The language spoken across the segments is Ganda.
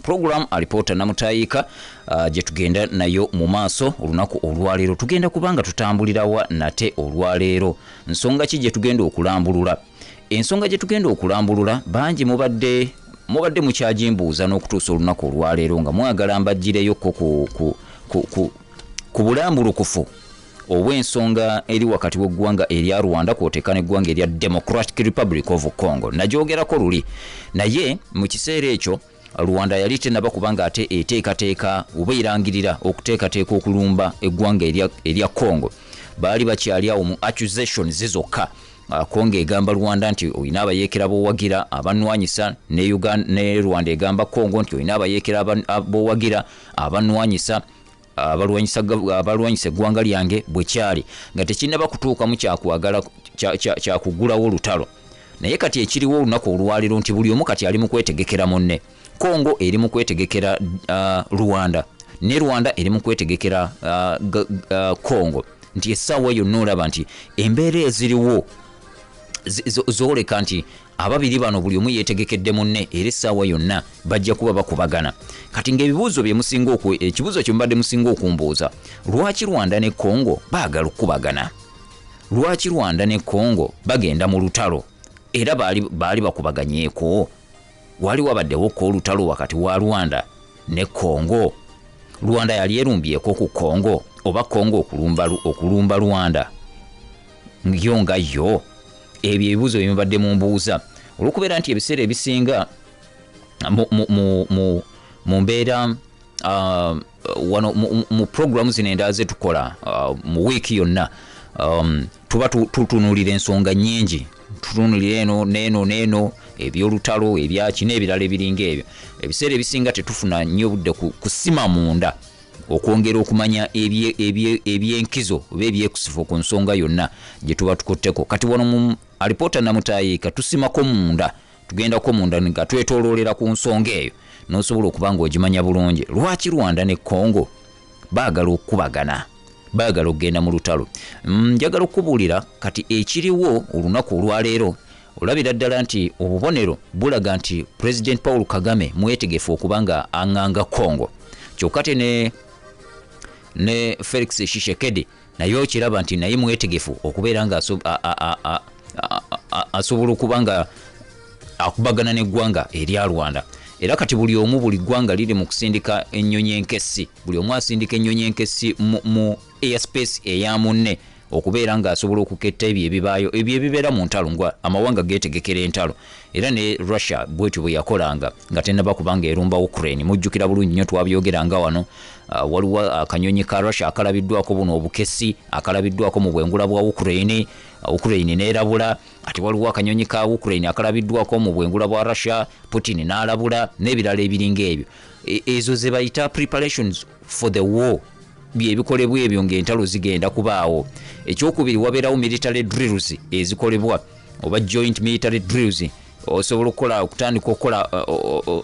program alipoota namutayika gye tugenda nayo mu maaso olunaku olwaleero. Tugenda kubanga tutambulirawa nate olwaleero. Nsonga ki gye tugenda okulambulula? Ensonga gye tugenda okulambulula bangi mubadde mukyagimbuuza n'okutuusa olunaku olwaleero nga mwagala mbaggireyo ku bulambulukufu obw'ensonga eri wakati w'eggwanga erya Rwanda kw'oteeka n'eggwanga erya Democratic Republic of Congo. Nagyogerako luli naye mu kiseera ekyo Rwanda yali tenaba kubanga ate eteekateeka oba erangirira okuteekateeka okulumba eggwanga erya Congo. Baali bakyali awo mu accusations zokka. Congo egamba Rwanda nti oyina abayeekera b'owagira abanwanyisa, ne Rwanda egamba Congo nti oyina abayeekera b'owagira abanwanyisa abalwanyisa eggwanga lyange bwe kyali, nga tekinnaba kutuukamu kyakugulawo olutalo. Naye kati ekiriwo olunaku olwaleero nti buli omu kati ali mu kwetegekera munne. Congo eri mu kwetegekera Rwanda, ne Rwanda eri mu kwetegekera Congo, nti essaawa yonna olaba nti embeera eziriwo zooleka nti ababiri bano buli omu yeetegekedde munne era essaawa yonna bajja kuba bakubagana. Kati ng'ebibuuzo ekibuuzo kye mubadde musinga okumbuuza, lwaki Rwanda ne Congo baagala okubagana? Lwaki Rwanda ne Congo bagenda mu lutalo era baali bakubaganyeeko? Wali wabaddewo ko olutalo wakati wa Rwanda ne Congo? Rwanda yali erumbyeko ku Congo oba Congo okulumba Rwanda? Yo nga yo ebyo ebibuuzo bye mubadde mumbuuza olw'okubeera nti ebiseera ebisinga mu mbeera wano mu programu zino endala ze tukola mu wiiki yonna tuba tutunuulira ensonga nnyingi. Tutunuulira eno n'eno ebyolutalo ebyaki n'ebirala ebiringa ebyo. Ebiseera ebisinga tetufuna nnyo budde kusima munda okwongera okumanya ebyenkizo oba ebyekusifu ku nsonga yonna gye tuba tukutteko. Kati wano mu alipoota namutayika tusimako munda, tugendako munda nga twetooloolera ku nsonga eyo n'osobola okuba ng'ogimanya bulungi. Lwaki Rwanda ne Congo baagala okubagana, baagala okugenda mu lutalo? Njagala okubuulira kati ekiriwo olunaku olwaleero. Olabira ddala nti obubonero bulaga nti President Paul Kagame mwetegefu okuba nga aŋŋanga Congo. Kyokka ne Felix Tshisekedi naye okiraba nti naye mwetegefu okubeera nga asobola okuba nga akubagana n'eggwanga erya Rwanda. Era kati buli ggwanga liri mu kusindika ennyonyi enkessi, buli omu asindika ennyonyi enkessi mu airspace eya munne okubeera nga asobola okuketta ebyo ebibaayo ebyo ebibeera mu ntalo ngwa amawanga geetegekera entalo. Era ne Russia bwetyo bwe yakolanga nga tennaba kubanga erumba Ukraine. Mujjukira bulungi nnyo twabyogeranga wano. Waliwo akanyonyi ka Russia akalabiddwako buno obukessi akalabiddwako mu bwengula bwa Ukraine n'erabula. Ati waliwo akanyonyi ka Ukraine akalabiddwako mu bwengula bwa Russia, Putin n'alabula, n'ebirala ebiringa ebyo. Ezo ze bayita preparations for the war, byebikolebwa ebyo ng'entalo zigenda kubaawo. Ekyokubiri wabeerawo military drills ezikolebwa oba joint military drills. Osobola okutandika okukola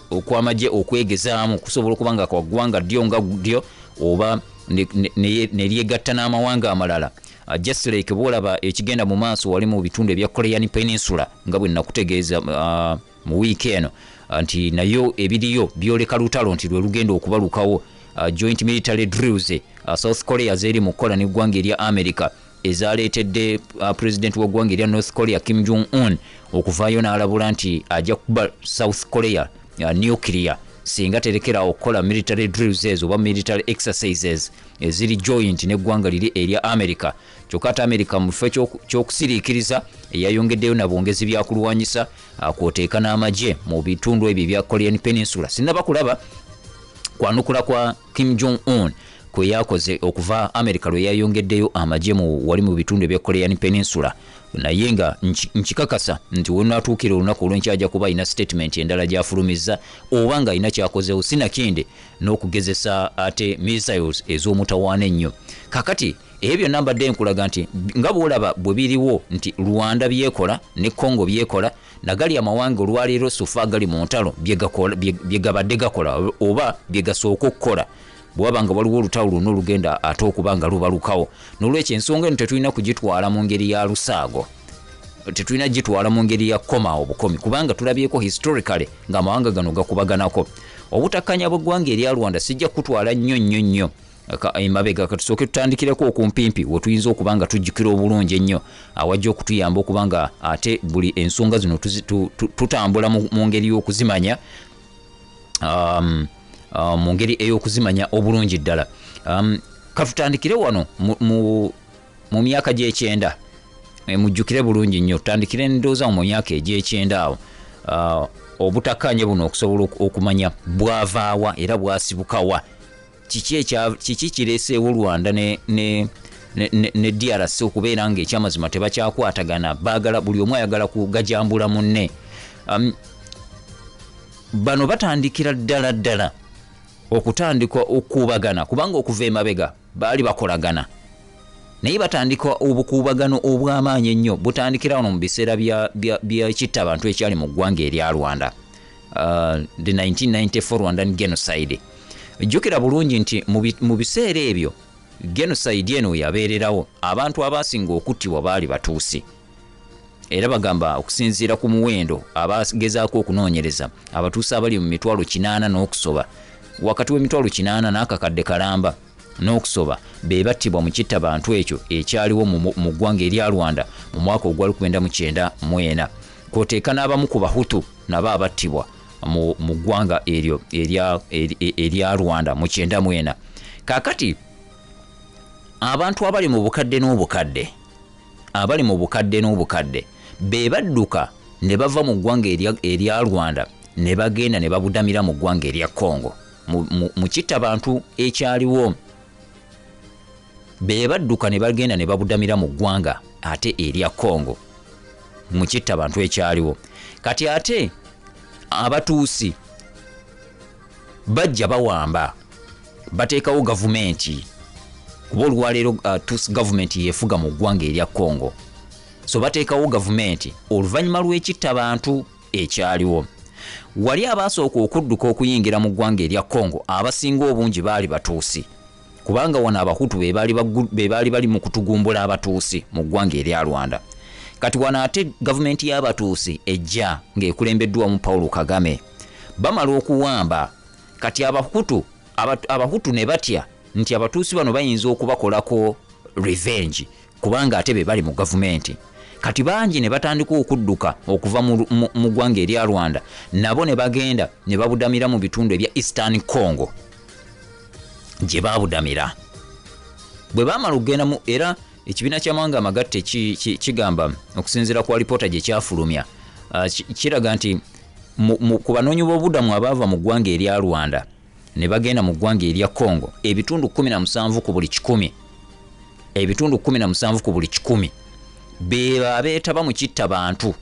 okw'amagye okwegezaamu kusobola okuba nga kwa ggwanga ddyo nga ddyo oba ne lyegatta n'amawanga amalala. Just like bw'olaba ekigenda mu maaso wali mu bitundu ebya Korean Peninsula nga bwe nakutegeeza mu wiiki eno nti nayo ebiriyo byoleka lutalo nti lwe lugenda okubalukawo. Joint military drills South Korea zeri mu kukola n'eggwanga erya America ezaleetedde president w'eggwanga erya North Korea Kim Jong-un okuvaayo n'alabula nti ajja kuba South Korea nuclear singa terekera okukola military drills ezo oba military exercises eziri joint n'eggwanga liri erya America. Kyokka ate America mu kifo ky'okusiriikiriza eyayongeddeyo na bwongezi byakulwanyisa kw'oteeka n'amagye mu bitundu ebyo bya Korean Peninsula. Sinnaba kulaba kwanukula kwa Kim Jong-un kwe yakoze okuva America lwe yayongeddeyo amagye wali mu bitundu ebya Korean Peninsula. Naye nga nkikakasa nti wenaatuukira olunaku olw'enkyajja kuba ina statement endala gy'afulumizza oba nga ina kyakozewo sinakindi n'okugezesa ate missiles ez'omutawaana ennyo. Kakati ebyo nambadde nkulaga nti nga bw'olaba bwe biriwo nti Rwanda byekola ne Congo byekola nagali amawanga olwaleero sofa gali mu ntalo bye gabadde gakola oba bye gasooka okukola bwabanga waliwo olutalo luno olugenda ate okuba nga lubalukawo. N'olwekyo ensonga eno tetulina kugitwala mu ngeri ya lusaago, tetulina gitwala mu ngeri ya koma obukomi kubanga tulabyeko historically ng'amawanga gano gakubaganako. Obutakkanya bw'eggwanga erya Rwanda sijja kutwala nnyo emabega katusooke tutandikireko okumpimpi we tuyinza okuba nga tujjukira obulungi ennyo awajja okutuyamba okuba nga ate buli ensonga zino tutambula mu ngeri y'okuzimanya mu ngeri ey'okuzimanya obulungi ddala. Katutandikire wano mu myaka gy'ekyenda, mujjukire bulungi nnyo, tutandikire ndowooza mu myaka egy'ekyenda awo, obutakkanya buno okusobola okumanya bwavaawa era bwasibukawa, kiki kireeseewo Rwanda ne DRC okubeera ng'ekyamazima tebakyakwatagana, baagala buli omu ayagala kugajambula munne. Bano batandikira ddala okutandika okuubagana, kubanga okuva emabega baali bakolagana, naye batandika obukuubagano obw'amaanyi ennyo butandikira wano mu biseera bya abantu ekyali mu ggwanga erya Rwanda, the 1994 Rwandan genocide. Jjukira bulungi nti mu biseera ebyo genocide eno yabeererawo, abantu abasinga okuttibwa baali batuusi, era bagamba okusinziira ku muwendo abagezaako okunoonyereza abatuusi abali mu mitwalo 80 n'okusoba, wakati w'emitwalo 80 n'akakadde kalamba n'okusoba be battibwa mu kittabantu ekyo ekyaliwo mu ggwanga erya Rwanda mu mwaka ogwa 1994. Kwoteeka n'abamu ku Bahutu nabo abattibwa mu ggwanga eryo erya Rwanda mu 94. Kaakati abantu abali mu bukadde n'obukadde be badduka ne bava mu ggwanga erya Rwanda ne bagenda ne babudamira mu ggwanga erya Congo mu kittabantu ekyaliwo. Be badduka ne bagenda ne babudamira mu ggwanga ate erya Congo mu kittabantu ekyaliwo. Kati ate abatuusi bajja bawamba, bateekawo gavumenti, kuba olwaleero tuusi gavumenti yefuga mu ggwanga erya Congo, so bateekawo gavumenti oluvannyuma lw'ekittabantu ekyaliwo. Wali abaasooka okudduka okuyingira mu ggwanga erya Congo abasinga obungi baali batuusi, kubanga wano Abahutu be baali bali mu kutugumbula abatuusi mu ggwanga erya Rwanda. Kati wano ate gavumenti y'abatuusi ejja ng'ekulembeddwa mu Paul Kagame, bamala okuwamba. Kati Abahutu ne batya nti abatuusi bano bayinza okubakolako revenge, kubanga ate be bali mu gavumenti. Kati bangi ne batandika okudduka okuva mu ggwanga erya Rwanda, nabo ne bagenda ne babudamira mu bitundu ebya Eastern Congo gye babudamira. Bwe baamala okugenda mu, era ekibiina ky'amawanga amagatte kigamba okusinziira ku alipoota gye kyafulumya, kiraga nti ku banoonyi b'obubudamu abaava mu ggwanga erya Rwanda ne bagenda mu ggwanga erya Congo, ebitundu 17 ku buli 100, ebitundu 17 ku buli 100 beba abeetaba mu kittabantu,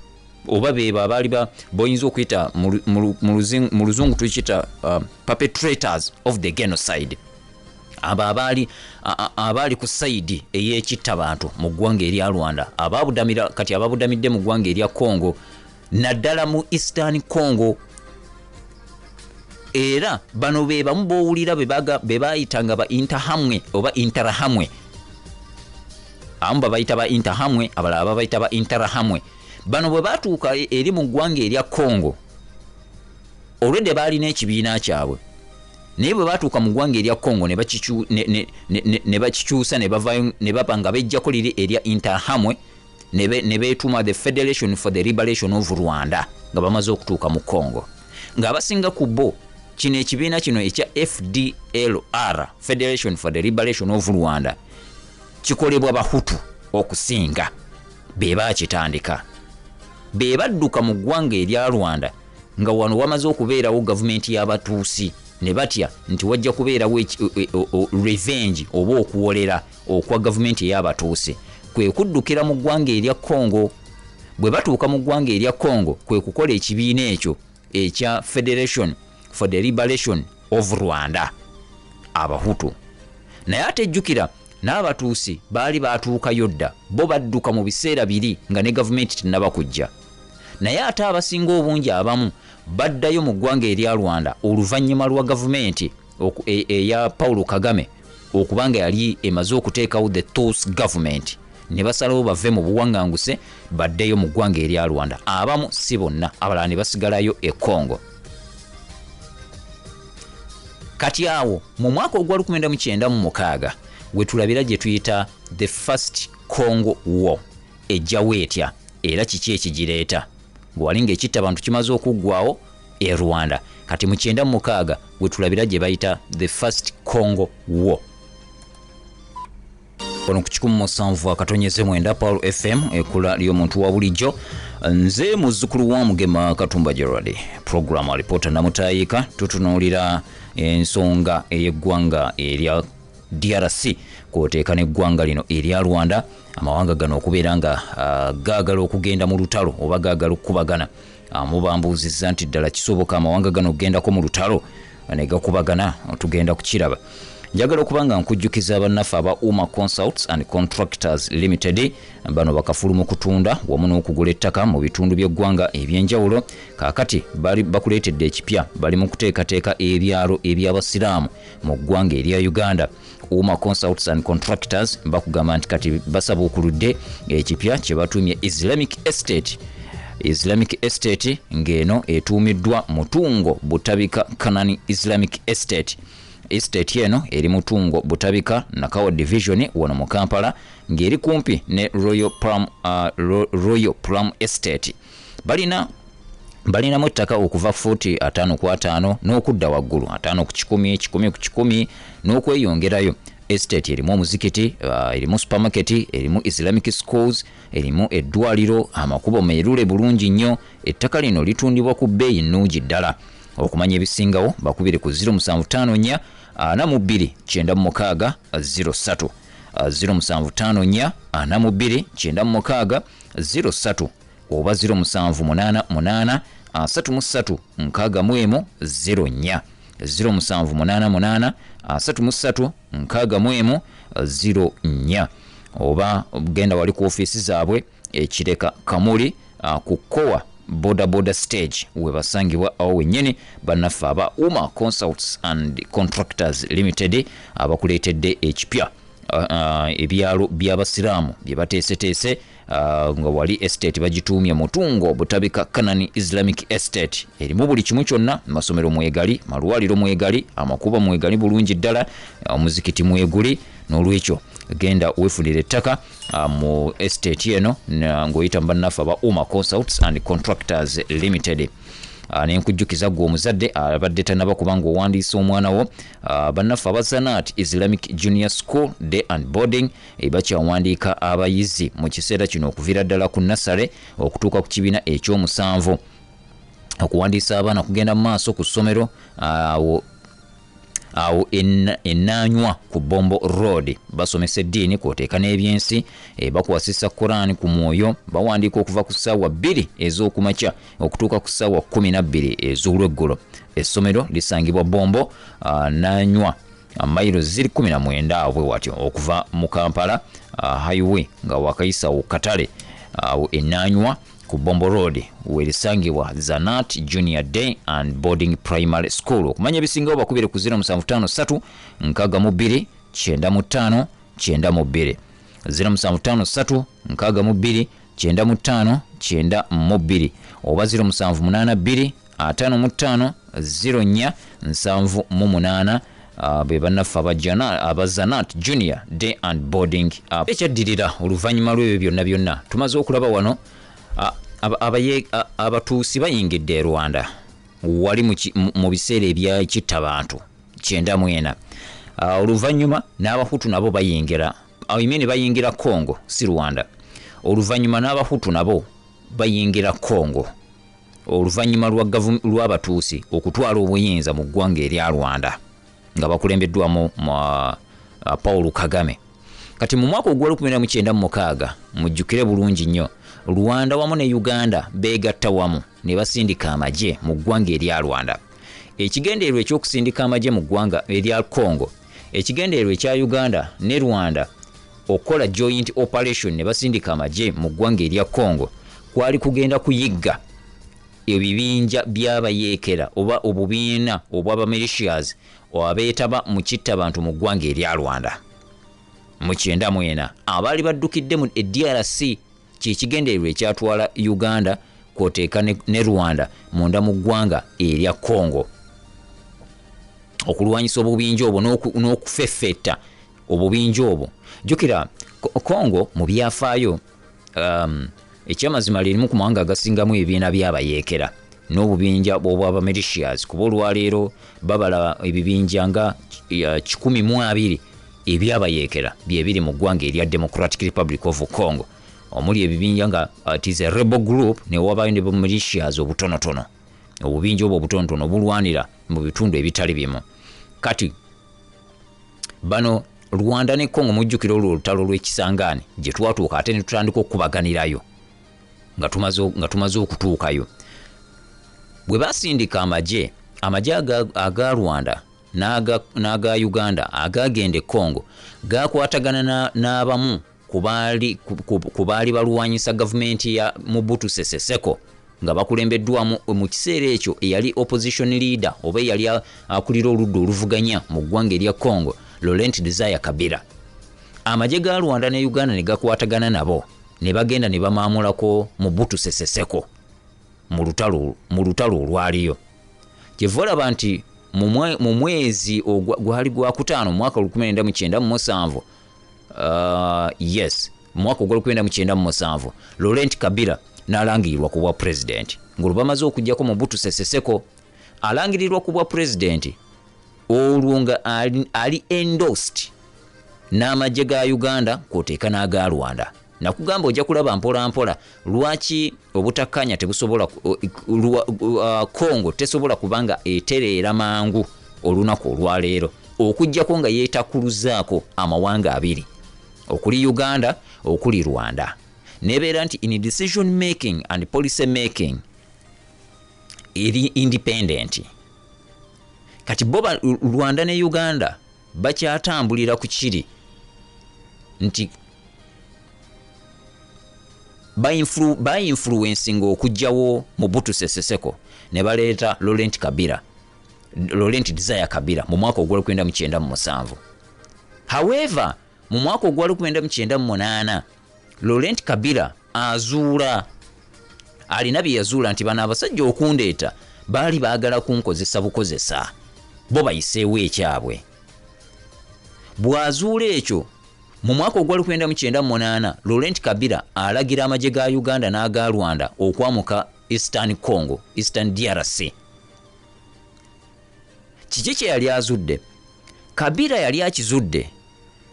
oba beba abaali boyinza okuyita mu luzungu tukiyita perpetrators of the genocide, abo abaali ku sayidi ey'ekittabantu mu ggwanga erya Rwanda, kati ababudamidde mu ggwanga erya Congo naddala mu Eastern Congo. Era bano be bamu bowulira be baayitanga ba Interahamwe oba Interahamwe, abamu babayita ba Interahamwe, abalala babayita ba Interahamwe. Bano bwe batuuka eri mu ggwanga erya Congo olwedde baali n'ekibiina kyabwe, naye bwe batuuka mu ggwanga erya Congo ne bakikyusa ne baba nga bejjako liri erya Interahamwe ne beetuma the Federation for the Liberation of Rwanda nga bamaze okutuuka mu Congo. Ng'abasinga ku bo kino ekibiina kino ekya FDLR, Federation for the Liberation of Rwanda, kikolebwa Bahutu okusinga, be baakitandika. Be badduka mu ggwanga erya Rwanda nga wano wamaze okubeerawo gavumenti y'abatuusi, ne batya nti wajja kubeerawo revenge oba okuwolera okwa gavumenti ey'abatuusi, kwe kuddukira mu ggwanga erya Congo. Bwe batuuka mu ggwanga erya Congo kwe kukola ekibiina ekyo ekya Federation for the Liberation of Rwanda, Abahutu. Naye ate jjukira n'abatuusi baali batuukayo dda, bo badduka mu biseera biri nga ne gavumenti tennaba kujja. Naye ate abasinga obungi abamu baddayo mu ggwanga erya Rwanda oluvannyuma lwa gavumenti eya Paul Kagame okubanga yali emaze okuteekawo the Tusk government, ne basalawo bave mu buwaŋŋanguse baddeyo mu ggwanga erya Rwanda. Abamu si bonna, abalala ne basigalayo e Congo. kati awo mu mwaka ogwa 1996 we tulabira gye tuyita the first Congo war ejjawo etya era kiki ekigireeta bw'alinga ekitta abantu kimaze okuggwawo e Rwanda kati mu 96 we tulabira gye bayita the first Congo war. Ono ku 107 akatonyeze mwenda Paul FM ekula ly'omuntu wa bulijjo nze muzzukulu wa Mugema Katumba Gerard program alipoota namutayika tutunuulira ensonga ey'eggwanga erya DRC kwoteeka n'eggwanga lino erya Rwanda amawanga gano okubeera nga gaagala okugenda mu lutalo oba gaagala okukubagana mubambuuzizza nti ddala kisoboka amawanga gano okgendako mu lutalo ne gakubagana tugenda kukiraba. Njagala okuba nga nkujjukiza bannaffe aba Uma Consults and Contractors Limited bano bakafulu mu kutunda wamu n'okugula ettaka mu bitundu by'eggwanga eby'enjawulo kaakati bali bakuleetedde ekipya bali mu kuteekateeka ebyalo eby'abasiraamu mu ggwanga erya Uganda. Uma Consults and Contractors bakugamba nti kati basaba okuludde ekipya kye batumye Islamic Estate ng'eno etuumiddwa Mutungo Butabika Kanani Islamic Estate. Estate eno eri Mutungo Butabika Nakawa Division wano mu Kampala ng'eri kumpi ne Royal Plum Estate. Balinamu ettaka okuva 40 ku 5 n'okudda waggulu 5 ku 10 10 ku 10 n'okweyongerayo. Estate erimu omuzikiti, erimu supermarket, erimu Islamic schools, erimu eddwaliro, amakubo meerule bulungi nnyo. Ettaka lino litundibwa ku bbeeyi nnungi ddala. Okumanya ebisingawo bakubire ku 0754 42 96 03 0754 42 96 03 oba 0788 33 64 04 0788 33 64 04 oba genda wali ku office zaabwe ekireka Kamuli ku Kowa Boda stage we basangibwa awo wennyini bannaffe aba Uma Consults and Contractors Limited abakuleetedde ekipya ebyalo by'abasiraamu bye bateeseteese nga wali estate bagituumye Mutungo Butabika Kanani Islamic Estate. Erimu buli kimu kyonna, masomero mwegali, malwaliro mwegali, amakuba mwegali bulungi ddala, omuzikiti mweguli. N'olwekyo genda wefunire ettaka mu estate eno ng'oyita bannaffe aba Uma Consults and Contractors Limited. Nenkujjukiza gwe omuzadde abadde tannaba kubanga owandiisa omwana wo bannaffe aba Zanat Islamic Junior School Day and Boarding bakyawandiika abayizi mu kiseera kino okuviira ddala ku nasale okutuuka ku kibiina ekyomusanvu. Okuwandiisa abaana kugenda mu maaso ku ssomero awo enanywa ku Bombo Road basomesa eddiini kwoteeka n'ebyensi bakwasisa Quran ku mwoyo bawandiika okuva ku ssaawa 2 ez'okumakya okutuuka ku ssaawa 12 ez'olweggulo. Essomero lisangibwa Bombo nanywa mayiro ziri 19 awo bwe watyo okuva mu Kampala highway nga wakayisa ku katale awo enanywa ku Bombo Road welisangibwa Zanat Junior Day and Boarding Primary School. Okumanya ebisingawo bakubire ku 0753 62 95 92 0753 62 95 92 oba 0782 55 04 78 be bannaffe aba Zanat Junior Day and Boarding. Ekyaddirira oluvannyuma lw'ebyo byonna tumaze okulaba wano abatuusi bayingidde e Rwanda wali mu biseera ebyakitta abantu 94. Oluvannyuma n'abahutu nabo bayingira bayingira Congo si Rwanda. Oluvannyuma n'abahutu nabo bayingira Congo oluvannyuma lw'abatuusi okutwala obuyinza mu ggwanga erya Rwanda nga bakulembeddwamu Paul Kagame. Kati mu mwaka ogwa 1996 mujjukire bulungi nnyo Rwanda wamu ne Uganda beegatta wamu ne basindika amagye mu ggwanga erya Rwanda. Ekigendeerwa ekyokusindika amagye mu ggwanga erya Congo, ekigendeerwa ekya Uganda ne Rwanda okukola joint operation ne basindika amagye mu ggwanga erya Congo kwali kugenda kuyigga ebibinja by'abayeekera oba obubiina obw'aba-militias abeetaba mu kitta abantu mu ggwanga erya Rwanda. Mu 94 abaali baddukidde mu DRC kikigendeerwa ekyatwala Uganda kwoteeka ne Rwanda munda mu ggwanga erya Congo. okulwanyisa obubinja obwo n'okufeffetta obubinja obwo. Jjukira Congo mu byafaayo ekyamazima lirimu ku mawanga agasingamu ebibiina by'abayeekera n'obubinja obw'aba militias, kuba olwaleero babala ebibinja nga 120 ebyabayeekera byebiri mu ggwanga erya Democratic Republic of Congo, omuli ebibinja nga is a rebel group ne wabayo ne militias obutonotono. Obubinja obwo obutonotono bulwanira mu bitundu ebitali bimu. Kati bano Rwanda ne Congo mujjukira olutalo lw'ekisangaani gye twatuuka ate ne tutandika okubaganirayo nga tumaze okutuukayo. Bwe basindika amagye aga Rwanda n'aga Uganda agagende Congo gakwatagana n'abamu ku baali balwanyisa gavumenti ya Mobutu Sese Seko nga bakulembeddwamu mu kiseera ekyo eyali opposition leader oba eyali akulira oludda oluvuganya mu ggwanga erya Congo, Laurent Desire Kabila. Amagye ga Rwanda ne Uganda ne gakwatagana nabo ne bagenda ne bamaamulako Mobutu Sese Seko mu lutalo olwaliyo. Kyeva olaba nti mu mwezi gwali gwa kutaano mu mwaka 1997, yes, mu mwaka gwa 1997 Laurent Kabila n'alangirirwa ku bwa president. Ngulu bamaze okujjako Mobutu Sese Seko alangirirwa ku bwa president, olwo nga ali endorsed n'amagye ga Uganda kwoteeka n'aga Rwanda. Nakugamba ojja kulaba mpola mpola lwaki obutakkanya tebusobola Congo tesobola kubanga etereera mangu olunaku olwaleero okujjako nga yeetakuluzaako amawanga abiri, okuli Uganda okuli Rwanda. Nebeera nti in decision making and policy making eri independent. Kati boba Rwanda ne Uganda bakyatambulira ku kiri nti by influencing okujjawo Mobutu Sese Seko ne baleeta Laurent Desire Kabila mu mwaka ogwa 1997. However, mu mwaka ogwa 1998 Laurent Kabila azuula alina bye yazuula nti bano abasajja okundeeta baali baagala kunkozesa bukozesa, bo bayiseewo ekyabwe. Bw'azuula ekyo mu mwaka ogwa 1998 Laurent Kabila alagira amagye ga Uganda n'aga Rwanda okwamuka Eastern Congo, Eastern DRC. Kiki kye yali azudde? Kabila yali akizudde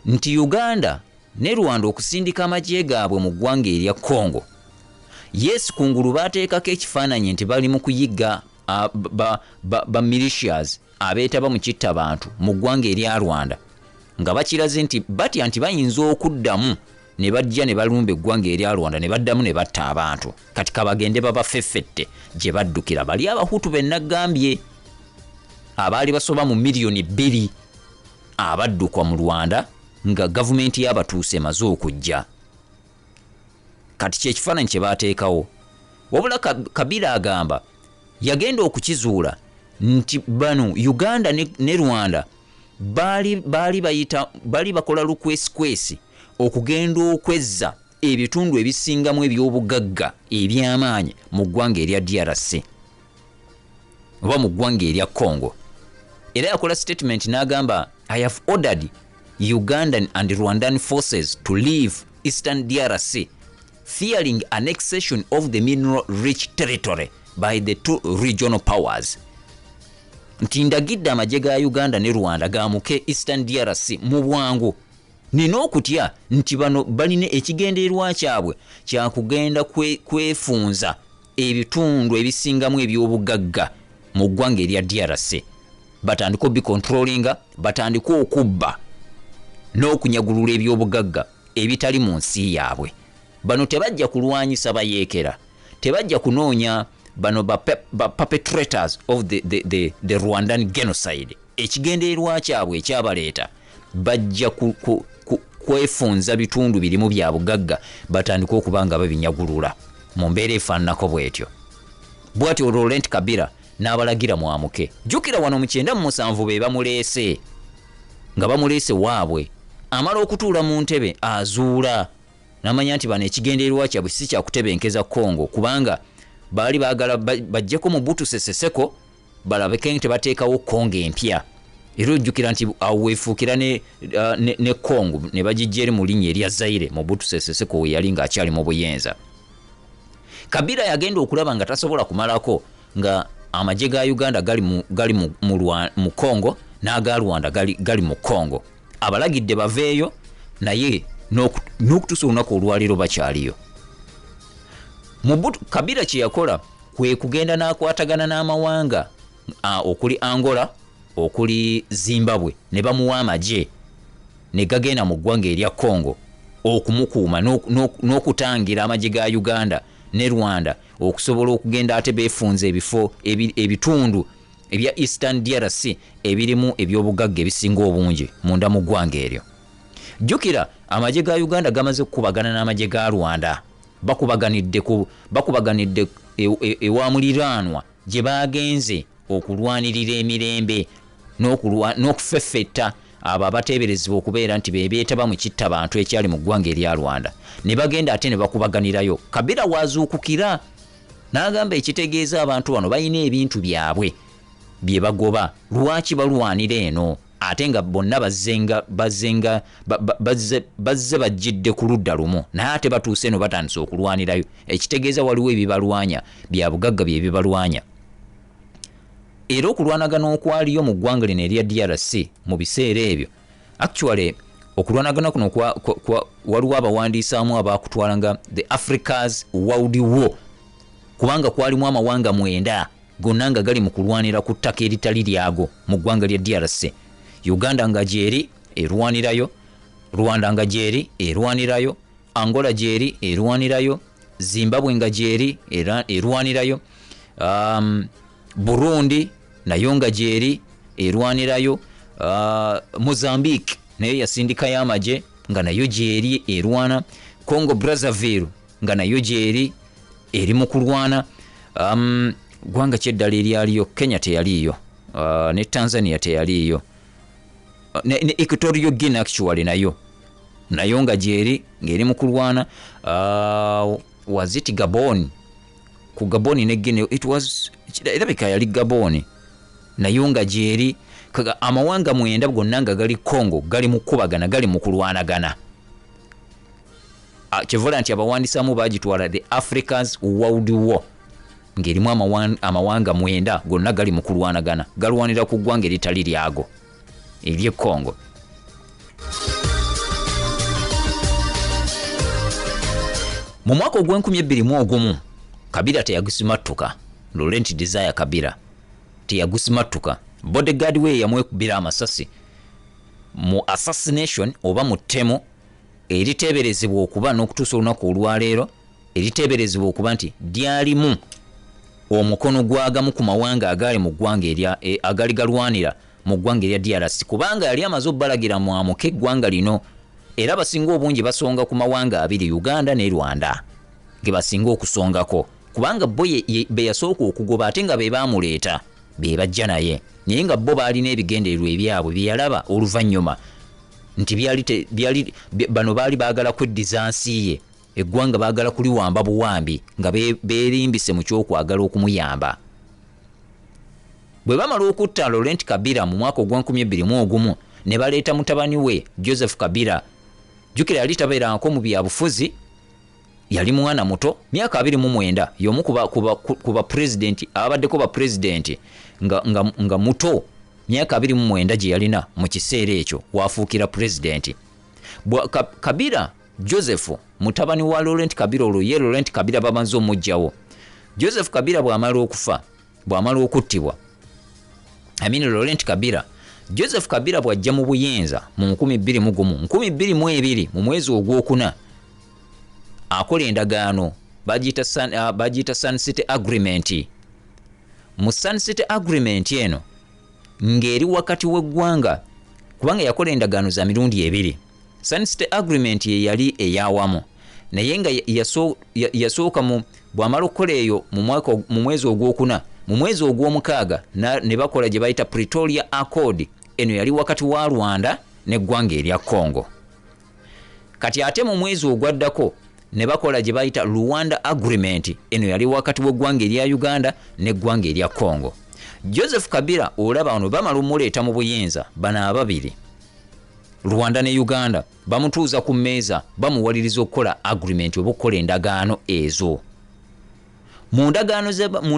nti Uganda ne Rwanda okusindika amagye gaabwe mu ggwanga erya Congo, yes, kungulu baateekako ekifaananyi nti bali mu kuyigga ba militias abeetaba mu kittabantu mu ggwanga erya Rwanda, nga bakiraze nti batya nti bayinza okuddamu ne bajja ne balumba eggwanga erya Rwanda ne baddamu ne batta abantu. Kati kabagende babafeffette gye baddukira bali Abahutu bennagambye abaali basoba mu miliyoni 2 abaddukwa mu Rwanda nga gavumenti y'abatuuse emaze okujja. Kati kyekifaananyi kye baateekawo, wabula Kabila agamba yagenda okukizuula nti bano Uganda ne Rwanda bali bakola lukwesikwesi okugenda okwezza ebitundu ebisingamu eby'obugagga eby'amaanyi mu ggwanga erya DRC oba mu ggwanga erya Congo. Era yakola statement n'agamba, I have ordered Ugandan and Rwandan forces to leave Eastern DRC fearing annexation of the mineral-rich territory by the two regional powers. Nti ndagidde amagye ga Uganda ne Rwanda gaamuke Eastern DRC mu bwangu. Nina okutya nti bano balina ekigendererwa kyabwe kyakugenda kwefunza ebitundu ebisingamu eby'obugagga mu ggwanga erya DRC. Batandika obicontrollinga, batandika okubba n'okunyagulula eby'obugagga ebitali mu nsi yaabwe. Bano tebajja kulwanyisa bayeekera, tebajja kunoonya bano ba perpetrators of the Rwandan genocide. Ekigendererwa kyabwe ekyabaleeta bajja kwefunza bitundu birimu bya bugagga batandika okuba nga babinyagulula mu mbeera efaananako bw'etyo. Bw'atyo Laurent Kabila n'abalagira mwamuke. Jjukira wano mu 97 be bamuleese nga bamuleese waabwe, amala okutuula mu ntebe azuula n'amanya nti bano ekigendererwa kyabwe si kyakutebenkeza Congo kubanga baali baagala bajjeko Mobutu Sese Seko balabeke nti bateekawo Congo empya era ojjukira nti awo weefuukira ne Congo ne bagijja eri mu linnya erya Zaire Mobutu Sese Seko we yali ng'akyali mu buyenza. Kabila yagenda okulaba nga tasobola kumalako nga amagye ga Uganda gali mu Congo n'aga Rwanda gali mu Congo. Abalagidde baveeyo naye n'okutuusa olunaku olwaleero bakyaliyo. Kabila kye yakola kwe kugenda n'akwatagana n'amawanga okuli Angola, okuli Zimbabwe, ne bamuwa amagye ne gagenda mu ggwanga erya Congo okumukuuma n'okutangira amagye ga Uganda ne Rwanda okusobola okugenda ate beefunza ebifo ebitundu ebya Eastern DRC ebirimu ebyobugagga ebisinga obungi munda mu ggwanga eryo. Jjukira amagye ga Uganda gamaze okukubagana n'amagye ga Rwanda, bakubaganidde ewa muliraanwa gye bagenze okulwanirira emirembe n'okufeffetta abo abateeberezebwa okubeera nti beetaba mu kittabantu ekyali mu ggwanga erya Rwanda, ne bagenda ate ne bakubaganirayo. Kabila waazuukukira n'agamba ekitegeeza abantu bano balina ebintu byabwe bye bagoba, lwaki balwanira eno ate nga bonna bazze bajjidde ku ludda lumu naye ate batuuse eno batandise okulwanirayo, ekitegeeza waliwo ebibalwanya bya bugagga bye bibalwanya. Era okulwanagana okwaliyo mu ggwanga lino erya DRC mu biseera ebyo, actually okulwanagana kuno waliwo abawandiisaamu abaakutwalanga the Africa's World War, kubanga kwalimu amawanga 9 gonna nga gali mu kulwanira ku ttaka eritali lyago mu ggwanga lya DRC. Uganda nga gyeri erwanirayo, Rwanda nga gyeri erwanirayo, Angola gyeri erwanirayo, Zimbabwe nga gyeri erwanirayo, Burundi nayo nga gyeri erwanirayo, Mozambique nayo yasindika y'amagye nga nayo gyeri erwana, Congo Brazzaville nga nayo gyeri eri mu kulwana, gwanga kyeddala eryaliyo Kenya teyaliyo, ne Tanzania teyaliyo, ne Equatorial Guinea actually nayo nga gyeri ng'eri mu kulwana, waziti Gabon, ku Gabon ne Guinea erabika yali Gabon nayo nga gyeri. Amawanga 9 gonna nga gali Congo gali mu kubagana, gali mu kulwanagana. Kyevola nti abawandisaamu bagitwala the Africa's World War ng'erimu amawanga 9 gonna gali mu kulwanagana, galwanira ku ggwanga eritali lyago ery'e Congo. Mu mwaka ogw'2021 Kabila teyagusimattuka, Laurent Desire Kabila teyagusimattuka. Bodyguard we yamwekubira amasasi mu assassination oba mu ttemo eriteeberezebwa okuba n'okutuusa olunaku olwaleero eriteeberezebwa okuba nti lyalimu omukono gwagamu ku mawanga agali mu ggwanga agali galwanira mu ggwanga erya DRC, kubanga yali amaze obbalagira mwamuke eggwanga lino, era basinga obungi basonga ku mawanga 2, Uganda ne Rwanda ge basinga okusongako, kubanga bo be yasooka okugoba ate nga be baamuleeta be bajja naye, naye nga bo baalina ebigendererwa ebyabwe bye yalaba oluvannyuma nti bano baali baagala kweddiza nsi ye, eggwanga baagala kuliwamba buwambi nga beerimbise mu kyokwagala okumuyamba. Bwe bamala okutta Laurent Kabila mu mwaka ogw'2021 ne baleeta mutabani we Joseph Kabila, jjukira yali tabeerangako mu byabufuzi, yali mwana muto, myaka 29, y'omu ku bapulezidenti ababaddeko bapulezidenti nga muto, myaka 29 gye yalina mu kiseera ekyo waafuukira pulezidenti. Kabila Joseph mutabani wa Laurent Kabila, olwo ye Laurent Kabila bamaze omujjawo. Joseph Kabila bw'amala okufa, bw'amala okuttibwa, Laurent Kabila, Joseph Kabila bw'ajja mu buyenza mu 2022 mu mwezi ogwokuna, akola endagaano bagiyita Sunset Agreement. Mu Sunset Agreement eno ng'eri wakati w'eggwanga, kubanga yakola endagaano za mirundi 2. Sunset Agreement ye yali eyawamu, naye nga yasooka bw'amala okukola eyo mu mwezi ogwokuna, mu mwezi ogw'omukaaga ne bakola gye bayita Pretoria Accord. Eno yali wakati wa Rwanda n'eggwanga erya Congo. Kati ate mu mwezi ogwaddako ne bakola gye bayita Rwanda Agreement. Eno yali wakati w'eggwanga erya Uganda n'eggwanga erya Congo. Joseph Kabila olaba ono bamala omuleeta mu buyinza bana ababiri Rwanda ne Uganda bamutuuza ku mmeeza bamuwaliriza okukola agreement oba okukola endagaano ezo mu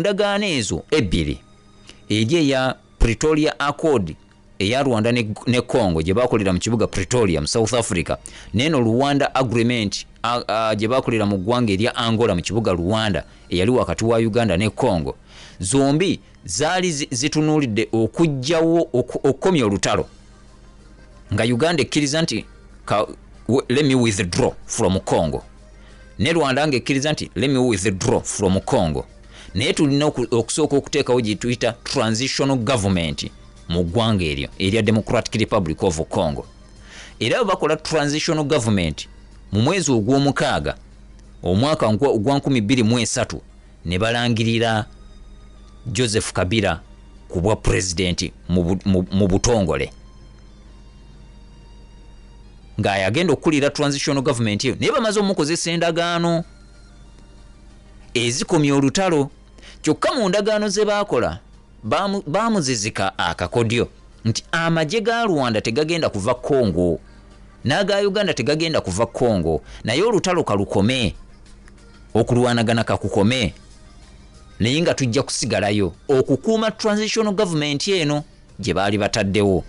ndagaano ezo ebbiri eri eya Pretoria Accord eya Rwanda ne Congo gye bakolera mu kibuga Pretoria mu South Africa neno Rwanda Agreement gye bakolera mu ggwanga erya Angola mu kibuga Rwanda eyali wakati wa Uganda ne Congo zombi zaali zitunuulidde okujjawo okukomya olutalo nga Uganda ekkiriza nti let me withdraw from Congo ne Rwanda ng'ekkiriza nti let me withdraw from Congo naye tulina okusooka okuteekawo gye tuyita transitional government mu ggwanga eryo erya Democratic Republic of Congo era bakola transitional government mu mwezi ogw'omukaaga omwaka ogwa 2023 ne balangirira Joseph Kabila ku bwa president mu butongole ng'ayagenda okukulira transitional government eyo naye bamaze omukozesa endagaano ezikomya olutalo kyokka mu ndagaano ze baakola baamuzizika akakodyo nti amagye ga Rwanda tegagenda kuva Congo n'aga Uganda tegagenda kuva Congo naye olutalo kalukome okulwanagana kakukome naye nga tujja kusigalayo okukuuma transitional government eno gye baali bataddewo.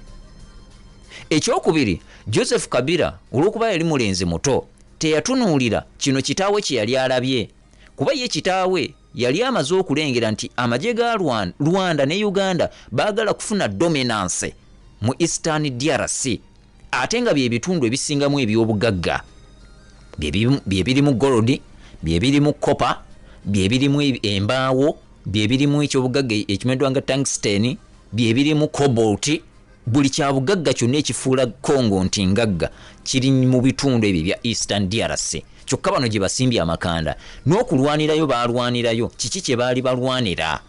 Ekyokubiri, Joseph Kabila olw'okuba yali mulenzi muto teyatunuulira kino kitaawe kye yali alabye kuba ye kitaawe yali amaze okulengera nti amagye ga Rwanda ne Uganda baagala kufuna dominance mu Eastern DRC ate nga bye bitundu ebisingamu eby'obugagga bye birimu gold, bye birimu copper, bye birimu embaawo, bye birimu ekyobugagga ekimeddwa nga tungsten, bye birimu cobalt. Buli kya bugagga kyonna ekifuula Congo nti ngagga kiri mu bitundu ebyo bya Eastern DRC. Kyokka bano gye basimbye amakanda n'okulwanirayo baalwanirayo kiki kye baali balwanira.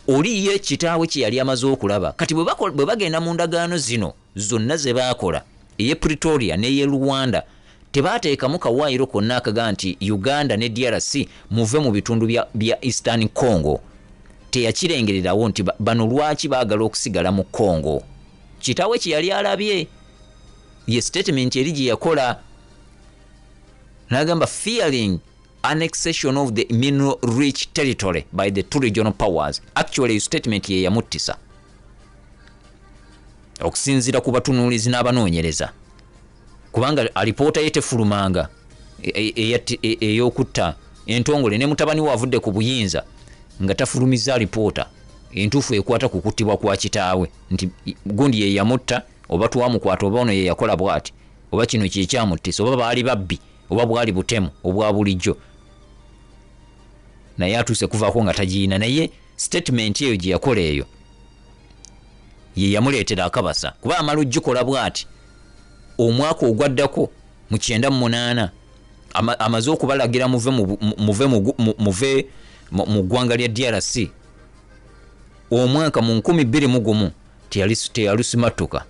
Oli ye kitaawe kye yali amaze okulaba kati bwe bagenda mu ndagaano zino zonna ze baakola eye Pretoria n'eye Rwanda tebaateekamu kawaayiro konna akaga nti Uganda ne DRC muve mu bitundu bya Eastern Congo. Teyakirengererawo nti bano lwaki baagala okusigala mu Congo. Kitaawe kye yali alabye ye statement eri gye yakola n'agamba fearing annexation of the mineral rich territory by the two regional powers. Actually statement ye yamuttisa okusinziira ku batunuulizi n'abanoonyereza kubanga alipoota ye tefulumanga ey'okutta entongole ne mutabani we avudde ku buyinza nga tafulumiza alipoota entuufu ekwata ku kuttibwa kwa kitaawe nti gundi ye yamutta oba twamukwata oba ono ye yakola bw'ati oba kino kye kyamuttisa oba baali babbi oba bwali butemu obwa bulijjo naye atuuse kuvaako nga tagiina naye statement eyo gye yakola eyo ye yamuleetera akabasa kuba amala ogikola bw'ati omwaka ogwaddako mu 98 amaze okubalagira muve mu ggwanga lya DRC omwaka mu 2021 teyalusimatuka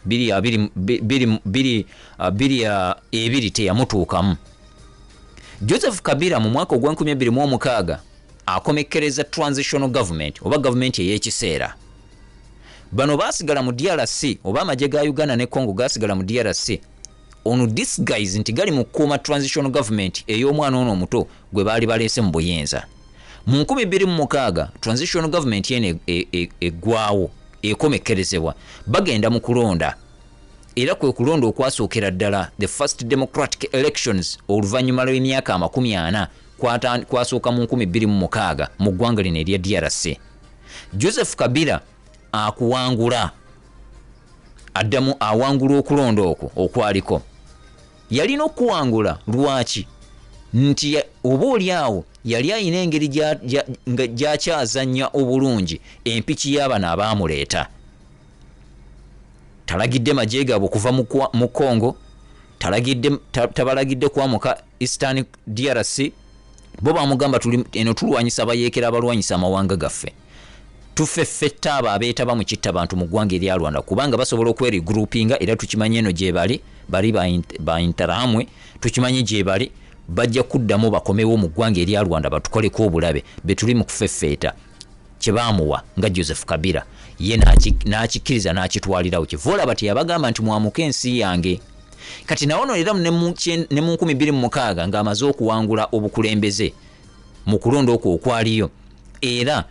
22 teyamutuukamu. Joseph Kabila mu mwaka ogwa 2026 akomekkereza transitional government oba government ey'ekiseera. Bano baasigala mu DRC oba amagye ga Uganda ne Congo gaasigala mu DRC ono disguise nti gali mu kuuma transitional government ey'omwana ono omuto gwe baali baleese mu buyinza. Mu 2026 transitional government yene eggwawo ekomekkerezebwa bagenda mu kulonda era kwe kulonda okwasookera ddala the first democratic elections oluvannyuma lw'emyaka 40 kwasooka mu 2026 mu ggwanga lino erya DRC. Joseph Kabila akuwangula addamu awangula okulonda okwo okwaliko yalina okuwangula lwaki nti oba oliawo yali ayina engeri gy'akyazannya obulungi empiki y'abano abaamuleeta. Talagidde magye gaabwe okuva mu Congo, tabalagidde kwamuka Eastern DRC. Bo bamugamba eno tulwanyisa bayeekera abalwanyisa amawanga gaffe. Tuffe ffetta abo abeetaba mu kitta bantu mu ggwanga erya Rwanda kubanga basobola okwerigroupinga era tukimanyi eno gye bali ba Interahamwe tukimanyi gye bali bajja kuddamu bakomewo mu ggwanga erya Rwanda batukoleko obulabe betuli mu kufeffeeta. kyebamuwa nga Joseph Kabila ye n'akikiriza n'akitwalirawo kivola bati yabagamba nti mwamuka ensi yange. Kati nawono era ne mu 2026 ng'amaze okuwangula obukulembeze mu kulonda okwo okwaliyo era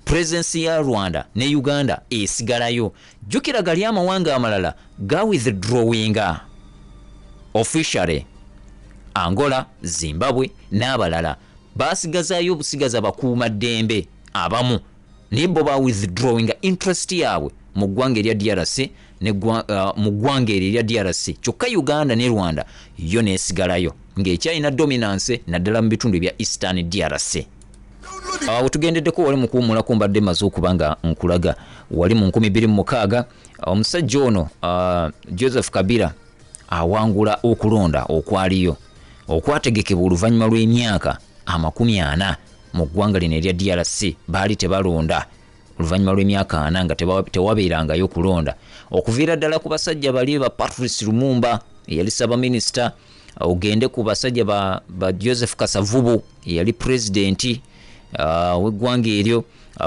presence ya Rwanda ne Uganda esigalayo. Jukira gali amawanga amalala ga withdrawinga officially. Angola, Zimbabwe n'abalala basigazayo obusigaza bakuuma ddembe abamu nibo ba withdrawinga interest yaabwe mu ggwanga erya DRC ne mu ggwanga erya DRC. Kyokka Uganda ne Rwanda yo neesigalayo ng'ekyalina dominance naddala mu bitundu ebya Eastern DRC. Tugendeddeko wali mu kuwummulako mbadde maze okuba nga nkulaga wali mu 2026 omusajja ono Joseph Kabila awangula okulonda okwaliyo okwategekebwa oluvannyuma lw'emyaka 40 mu ggwanga lino erya DRC. Baali tebalonda oluvannyuma lw'emyaka 4 nga tewabeerangayo kulonda okuviira ddala ku basajja bali ba Patrice Lumumba eyali Ssaabaminisita, ogende ku basajja ba Joseph Kasavubu eyali pulezidenti w'eggwanga eryo,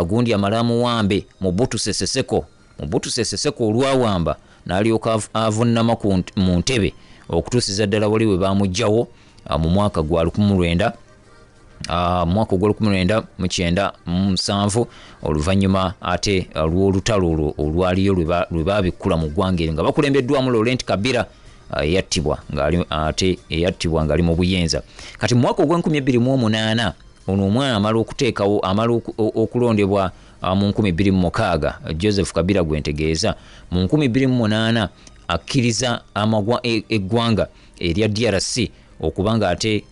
gundi amalamu wambe Mobutu Sese Seko olwawamba n'alyoka avunnama mu ntebe okutuusiza ddala wali we baamugjawo mu mwaka gwa 1997 oluvannyuma ate lw'olutalo olwaliyo lwe baabikkula mu ggwanga eryo nga bakulembeddwamu Laurent Kabila eyattibwa ng'ali mu buyenza. Kati mu mwaka ogw'2028 ono omwana amala okulondebwa mu 2026 Joseph Kabila gwentegeeza mu 2028 akkiriza eggwanga erya DRC okubanga ate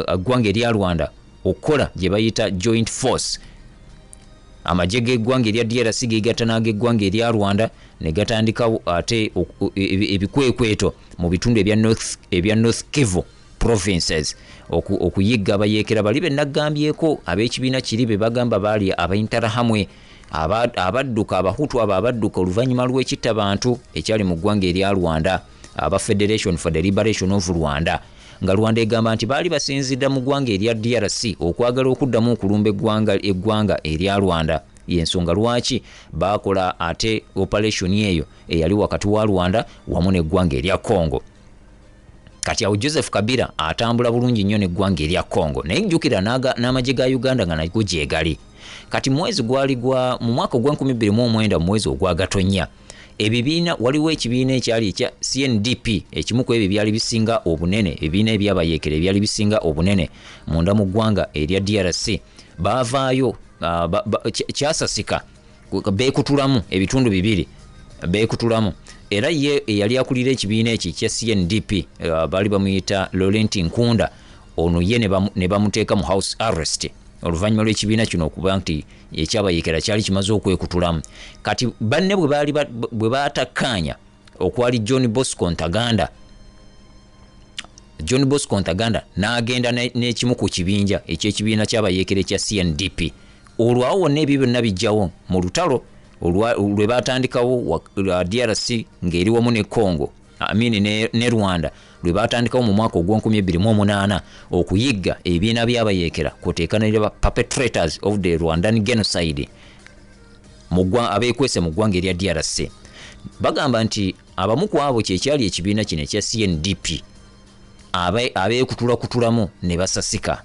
eggwanga erya Rwanda okukola gye bayita joint force. Amagye g'eggwanga erya DRC geegatta n'ag'eggwanga erya Rwanda ne gatandikawo ate ebikwekweto mu bitundu ebya North Kivu provinces okuyigga abayeekera bali be naggambyeko ab'ekibiina kiri be bagamba baali abayintarahamwe abadduka abahutu abo abadduka oluvannyuma lw'ekitta bantu ekyali mu ggwanga erya Rwanda aba Federation for the Liberation of Rwanda, nga Rwanda egamba nti baali basinzidda mu ggwanga erya DRC okwagala okuddamu okulumba eggwanga erya Rwanda. Yensonga lwaki bakola ate operation eyo eyali wakati wa Rwanda wamu n'eggwanga erya Congo. Kati awo Joseph Kabila atambula bulungi nnyo n'eggwanga erya Congo, naye jjukira n'amagye ga Uganda nga nago gyegali. Kati mwezi gwali mu mwaka ogwa 2029 mwezi ogwa Gatonnya ebibiina waliwo ekibiina ekyali ekya CNDP ekimu ku ebyo byali bisinga obunene, ebibiina ebyabayeekera ebyali bisinga obunene munda mu ggwanga erya DRC baavaayo kyasasika beekutulamu ebitundu bibiri beekutulamu. Era ye eyali akulira ekibiina eki kya CNDP baali bamuyita Laurent Nkunda, ono ye ne bamuteeka mu house arrest oluvannyuma lw'ekibiina kino okuba nti ekyabayeekera kyali kimaze okwekutulamu. Kati banne bwe baatakkaanya okwali John Bosco Ntaganda n'agenda n'ekimu ku kibinja eky'ekibiina ky'abayeekera ekya CNDP. Olwawo wonna ebyo byonna bijjawo mu lutalo lwe batandikawo DRC ng'eri wamu ne Congo ne Rwanda lwe batandikawo mu mwaka ogw'2028 okuyigga ebibiina by'abayeekera kwoteeka ne perpetrators of the Rwandan genocide abeekwese mu ggwanga erya DRC. Bagamba nti abamu ku abo kyekyali ekibiina kino ekya CNDP abeekutulakutulamu ne basasika.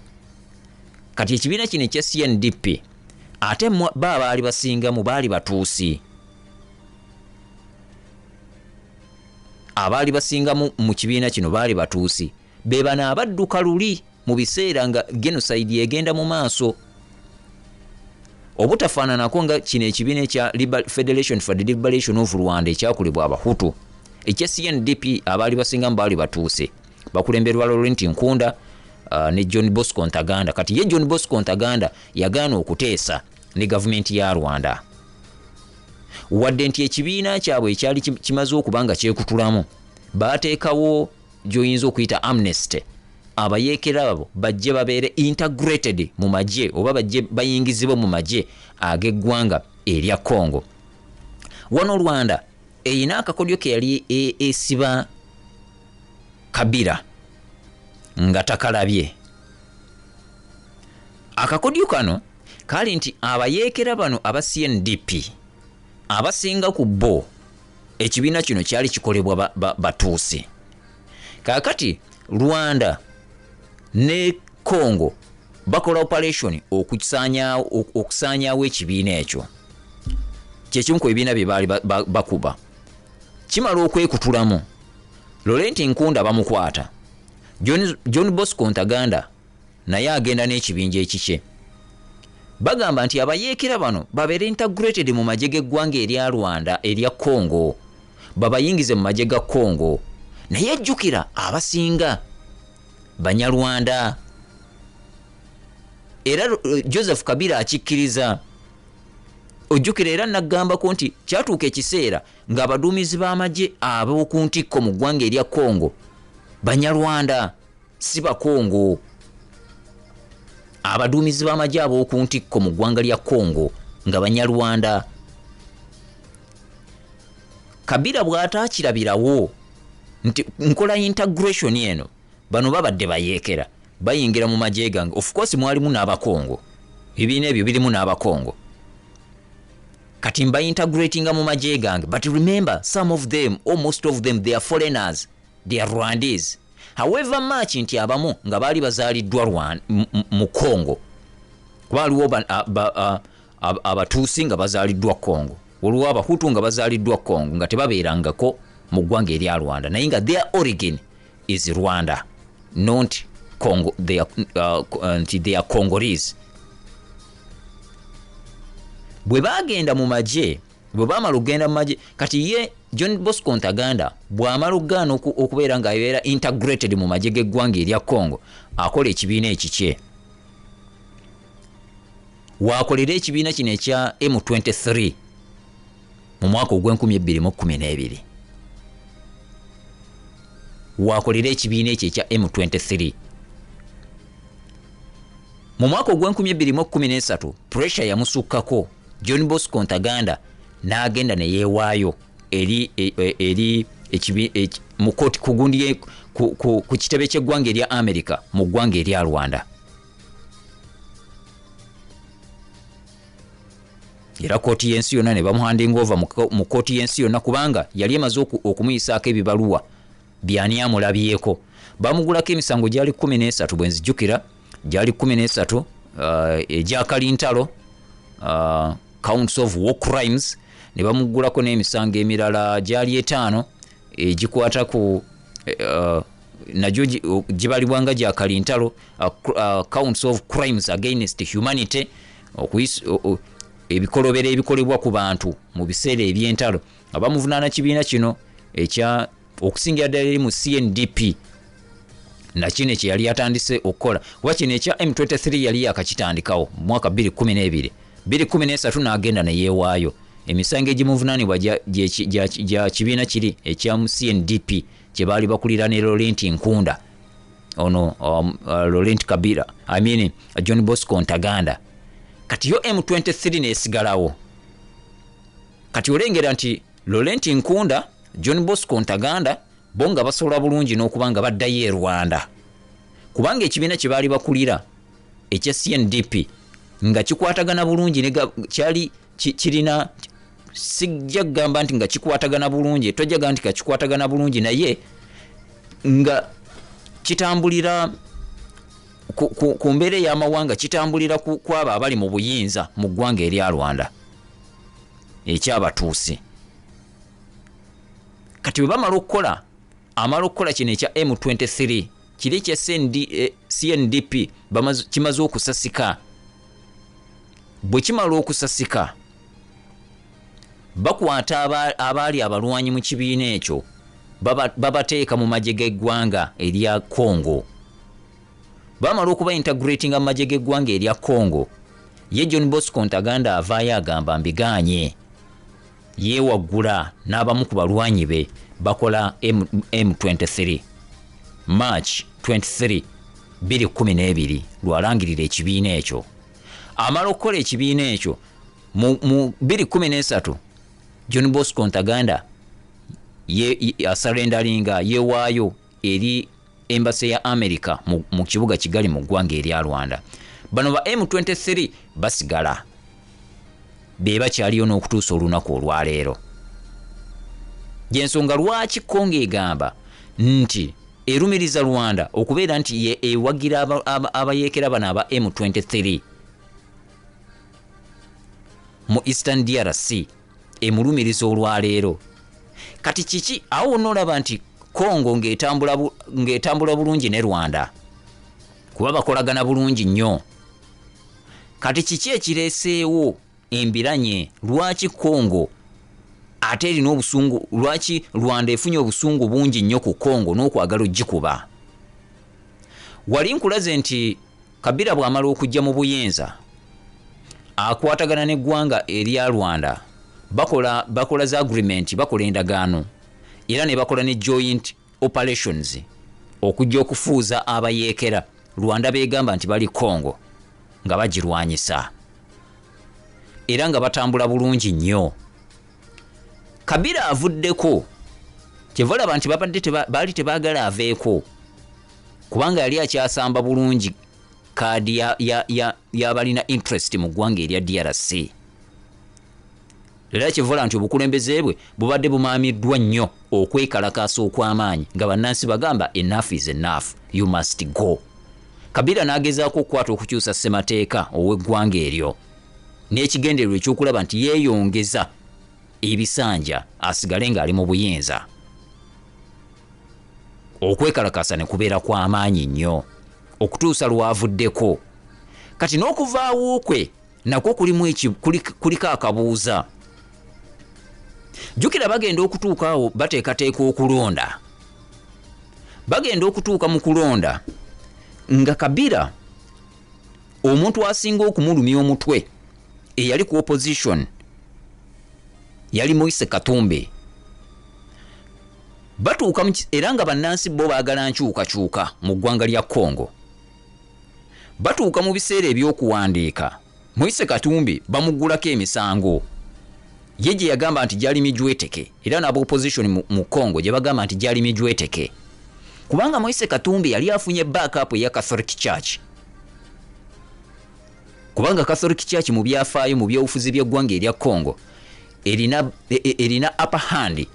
Kati ekibiina kino ekya CNDP ate baali basingamu baali batuusi. Abaali basingamu mu kibiina kino baali batuusi, be bano abadduka luli mu biseera nga genocide yegenda mu maaso. Obutafaananako nga kino ekibiina ekya Federation for the Liberation of Rwanda ekyakolebwa abahutu, ekya CNDP abaali basingamu baali batuuse bakulemberwa Laurent Nkunda ne John Bosco Ntaganda. Kati ye John Bosco Ntaganda yagaana okuteesa ne gavumenti ya Rwanda wadde nti ekibiina kyabwe ekyali kimaze okuba nga kyekutulamu baateekawo gy'oyinza okuyita amnesty, abayeekera abo bajje babeere integrated mu magye oba bajje bayingizibwe mu magye ag'eggwanga erya Congo. Wano Rwanda eyina akakodyo ke yali esiba Kabila nga takalabye. Akakodyo kano kale nti abayeekera bano aba CNDP abasinga ku bo ekibiina kino kyali kikolebwa batuusi. Kakati Rwanda ne Congo bakola operation okusaanyaawo ekibiina ekyo. Kyekimu ku ebibiina bye baali bakuba. Kimala okwekutulamu, Laurent Nkunda bamukwata. John Bosco Ntaganda naye agenda n'ekibinja ekikye. Bagamba nti abayeekera bano babeere integrated mu magye g'eggwanga erya Rwanda erya Congo, babayingize mu magye ga Congo. Naye jjukira abasinga Banyarwanda. Era Joseph Kabila akikkiriza. Ojjukira era nagambako nti kyatuuka ekiseera ng'abaduumizi b'amagye ab'oku ntikko mu ggwanga erya Congo Banyarwanda, si Bakongo. Abaduumizi b'amagye ab'oku ntikko mu ggwanga lya Congo nga Banyarwanda. Kabila bw'ataakirabirawo nti nkola integration eno, bano babadde bayeekera bayingira mu magye gange. Of course mwalimu n'Abakongo, ebibiina ebyo birimu n'Abakongo. Kati mba integrating mu magye gange, but remember some of them or most of them they are foreigners, they are Rwandese. However much nti abamu nga baali bazaaliddwa mu Congo, waliwo abatuusi nga bazaaliddwa Congo, waliwo Abahutu nga bazaaliddwa Congo nga tebabeerangako mu ggwanga erya Rwanda, naye nga their origin is Rwanda, not Congo. They are Congolese. Bwe bagenda mu magye, bwe bamala okugenda mu magye, kati ye John Bosco Ntaganda bw'amala okugaana okubeera ng'abeera integrated mu magye g'eggwanga erya Congo, akola ekibiina ekikye. Waakolera ekibiina kino ekya M23 mu mwaka ogw'2012. Waakolera ekibiina ekyo ekya M23 mu mwaka ogw'2013. Pressure yamusukkako. John Bosco Ntaganda n'agenda ne yeewaayo eri mu kooti kugundiye ku kitebe ky'eggwanga erya America mu ggwanga erya Rwanda. Era kooti y'ensi yonna ne bamuhanding over mu kooti y'ensi yonna kubanga yali emaze okumuyisaako ebibaluwa byani amulabyeko. Bamugulako emisango gyali 13 bwe nzijjukira, gyali 13 egya kalintalo, counts of war crimes, ne bamugulako n'emisango emirala gyali 5 egikwata ku najjo gibalibwanga gya kalintalo, counts of crimes against humanity, ebikolobera ebikolebwa ku bantu mu biseera eby'entalo. Abamuvunaana kibiina kino ekya okusingira ddala eri mu CNDP nakino kye yali atandise okukola, kuba kino ekya M23 yali yakakitandikawo mu mwaka 2012. 2013 n'agenda ne yeewaayo. Emisango egimuvunaanibwa gya kibiina kiri ekya CNDP kye baali bakulira ne Laurent Nkunda, ono Laurent Kabila, John Bosco Ntaganda. Kati yo M23 neesigalawo. Kati olengera nti Laurent Nkunda, John Bosco Ntaganda bo nga basobola bulungi n'okuba nga baddayo e Rwanda, kubanga ekibiina kye baali bakulira ekya CNDP nga kikwatagana bulungi kyali kirina, sijja kugamba nti nga kikwatagana bulungi, tojjaga nti kikwatagana bulungi, naye nga kitambulira ku mbeera ey'amawanga, kitambulira ku abo abali mu buyinza mu ggwanga erya Rwanda ekyabatuusi. Kati bwe bamala okukola kino ekya M23 kiri ekya CNDP kimaze okusasika. Bwe kimala okusasika, bakwata abaali abalwanyi mu kibiina ekyo babateeka mu magye g'eggwanga erya Congo. Bamala okuba integrating mu magye g'eggwanga erya Congo, ye John Bosco Ntaganda avaayo agamba mbiganye, yeewaggula n'abamu ku balwanyi be bakola M23 March 23 2012 lwalangirira ekibiina ekyo. Amala okukola ekibiina ekyo mu 2013 John Bosco Ntaganda asarendalinga yeewaayo eri embassy ya America mu kibuga Kigali mu ggwanga erya Rwanda. bano ba M23 basigala beba kyaliyo n'okutuusa olunaku olwaleero. Gyensonga lwaki Congo egamba nti erumiriza Rwanda okubeera nti ye ewagira abayeekera bano aba M23 mu Eastern DRC emulumiriza olwaleero. Kati kiki awo onolaba nti Congo ng'etambula bulungi ne Rwanda kuba bakolagana bulungi nnyo. Kati kiki ekireeseewo embiranye? Lwaki Congo ate erina obusungu? Lwaki Rwanda efunye obusungu bungi nnyo ku Congo n'okwagala ogikuba? Wali nkulaze nti Kabila bw'amala okujja mu buyinza akwatagana n'eggwanga erya Rwanda bakola za agreement, bakola endagaano era ne bakola ne joint operations okujja okufuuza abayeekera Rwanda beegamba nti bali Congo nga bagirwanyisa era nga batambula bulungi nnyo. Kabila avuddeko kyevalaba nti baali tebaagala aveeko kubanga yali akyasamba bulungi kaadi y'abalina interest mu ggwanga erya DRC. Era kyevola nti obukulembeze bwe bubadde bumaamiddwa nnyo okwekalakaasa okw'amaanyi nga bannansi bagamba enough is enough, you must go. Kabila n'agezaako okukwata okukyusa ssemateeka ow'eggwanga eryo n'ekigendererwa ekyokulaba nti yeeyongeza ebisanja asigale ng'ali mu buyinza. Okwekalakaasa ne kubeera kw'amaanyi nnyo okutuusa lwavuddeko. Kati n'okuvaawo kwe nakwo kuliko akabuuza. Jjukira bagenda okutuuka awo bateekateeka okulonda. Bagenda okutuuka mu kulonda nga Kabila omuntu asinga okumulumya omutwe eyali ku opposition yali Moise Katumbi. Batuuka era nga bannansi bo baagala nkyukakyuka mu ggwanga lya Congo. Batuuka mu biseera eby'okuwandiika Moise Katumbi bamuggulako emisango. Ye gye yagamba nti gyali mijweteke era n'aba opposition mu Congo gye bagamba nti gyali mijweteke kubanga Moise Katumbi yali afunye backup eya Catholic Church. Kubanga Catholic Church mu byafaayo mu by'obufuzi by'eggwanga erya Congo erina upper hand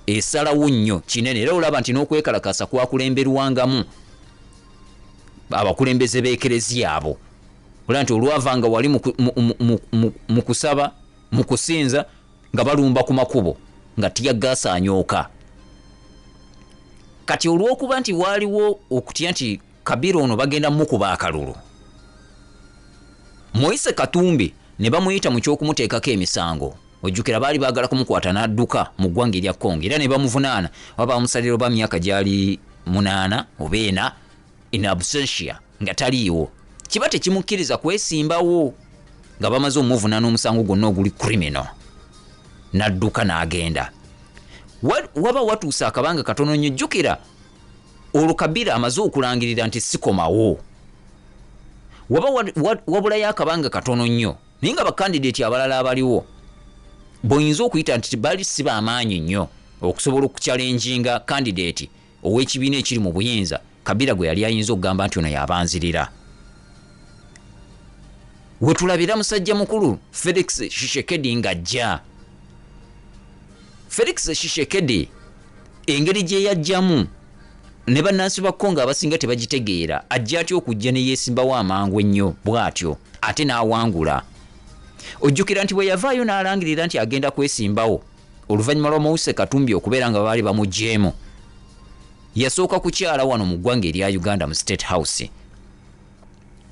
esalawo nnyo kinene era olaba nti n'okwekalakasa kwakulemberwangamu abakulembeze b'ekereziya abo. Olaba nti olwavanga wali mu kusaba mu kusinza nga balumba ku makubo nga tiyaggaasa anyooka. Kati olw'okuba nti waaliwo okutya nti Kabila ono bagenda mukuba akalulu, Moise Katumbi ne bamuyita mu ky'okumuteekako emisango. Ojjukira baali baagala kumukwata n'adduka mu ggwanga erya Congo era ne bamuvunaana oba bamusalira oba myaka gyali 8 oba 4 in absentia nga taliiwo. Kiba tekimukkiriza kwesimbawo nga bamaze omuvunaana omusango gwonna oguli criminal n'adduka n'agenda. Waba watuusa akabanga katono nnyo. Jjukira olwo Kabila amaze okulangirira nti sikomawo. Waba wabulayo akabanga katono nnyo naye nga bakandidate abalala abaliwo boyinza okuyita nti bali si b'amaanyi nnyo okusobola okuchallenginga candidate ow'ekibiina ekiri mu buyinza Kabila gwe yali ayinza okugamba nti ono yabanzirira. Wetulabira musajja mukulu Felix Tshisekedi ng'ajja. Felix Tshisekedi engeri gye yajjamu ne bannansi ba Congo abasinga tebagitegeera, ajja atya okujja ne yeesimbawo amangu ennyo bw'atyo ate n'awangula. Ojjukira nti bwe yavaayo n'alangirira nti agenda kwesimbawo oluvannyuma lwa Moise Katumbi okubeera nga baali bamuggyeemu, yasooka kukyala wano mu ggwanga erya Uganda mu State House.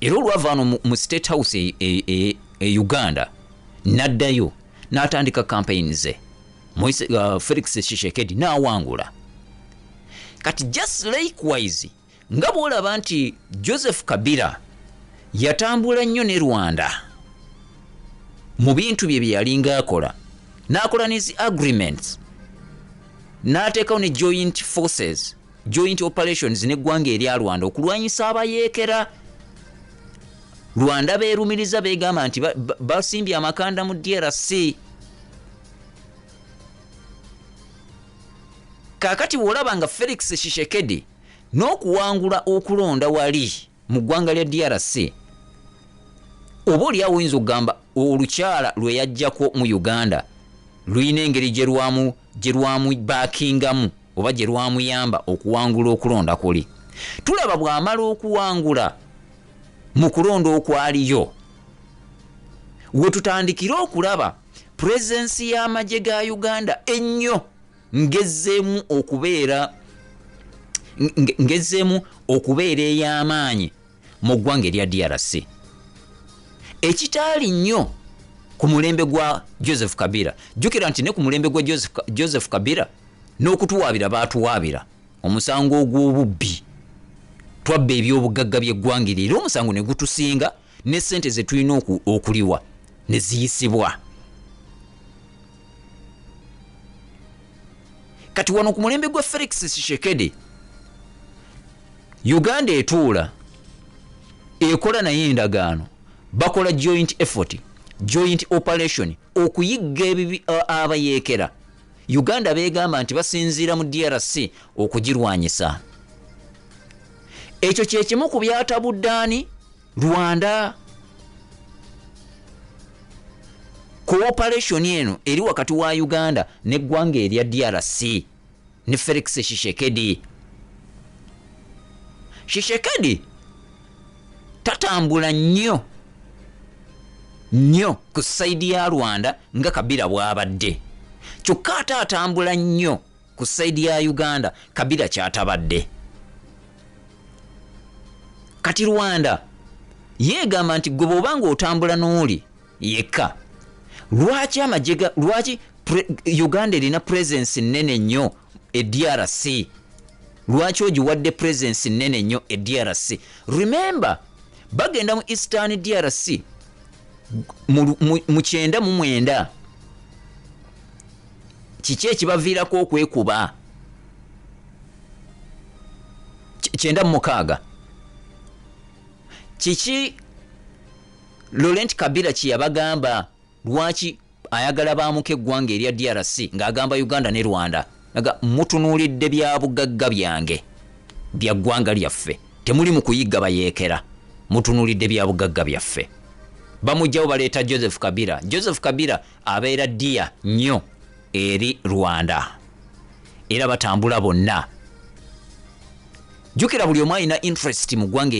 Era olwava wano mu State House Uganda n'addayo n'atandika campaign ze. Felix Tshisekedi n'awangula. Kati just likewise nga bw'olaba nti Joseph Kabila yatambula nnyo ne Rwanda mu bintu bye yalinga akola, n'akola n'ezi agreements, n'ateekawo ne joint forces, joint operations n'eggwanga erya Rwanda okulwanyisa abayeekera. Rwanda beerumiriza beegamba nti basimbye amakanda mu DRC. Kakati bw'olaba nga Felix Tshisekedi n'okuwangula okulonda wali mu ggwanga lya DRC oba oli awinza okugamba olukyala lwe yajjako mu Uganda luyina engeri gye lwamu baakingamu oba gye lwamuyamba okuwangula okulonda kuli. Tulaba bw'amala okuwangula mu kulonda okwaliyo we tutandikira okulaba presence y'amagye ga Uganda ennyo ngezeemu okubeera ey'amaanyi mu ggwanga erya DRC. Ekitaali nnyo ku mulembe gwa Joseph Kabila. Jjukira nti ne ku mulembe gwa Joseph Kabila n'okutuwaabira baatuwaabira omusango ogw'obubbi. Twabba eby'obugagga by'eggwanga era omusango ne gutusinga ne ssente ze tulina okuliwa ne ziyisibwa. Kati wano ku mulembe gwa Felix Tshisekedi Uganda etuula ekola naye endagaano, bakola joint effort, joint operation okuyigga ebibi abayeekera. Uganda beegamba nti basinziira mu DRC okugirwanyisa. Ekyo kye kimu ku byatabuddaani Rwanda. Cooperation eno eri wakati wa Uganda n'eggwanga erya DRC ne Felix Tshisekedi. Tshisekedi tatambula nnyo ku saidi ya Rwanda nga Kabila bw'abadde. Kyokka ate atambula nnyo ku saidi ya Uganda Kabila kyatabadde. Kati Rwanda yeegamba nti gwe bw'obanga otambula n'oli yekka. Lwaki Uganda erina presence nnene nnyo e DRC? Lwaki ogiwadde presence nnene nnyo e DRC? Remember, bagenda mu Eastern DRC mu 1999. Kiki ekibaviirako okwekuba? 96. Kiki Laurent Kabila kiyabagamba lwaki ayagala baamuke eggwanga erya DRC ng'agamba Uganda ne Rwanda naga mutunuulidde bya bugagga byange bya ggwanga lyaffe, temuli mu kuyigga bayeekera, mutunuulidde bya bugagga byaffe. Bamujjawo baleeta Joseph Kabila. Joseph Kabila abeera ddiya nnyo eri Rwanda era batambula bonna. Jjukira buli omu alina interest mu ggwanga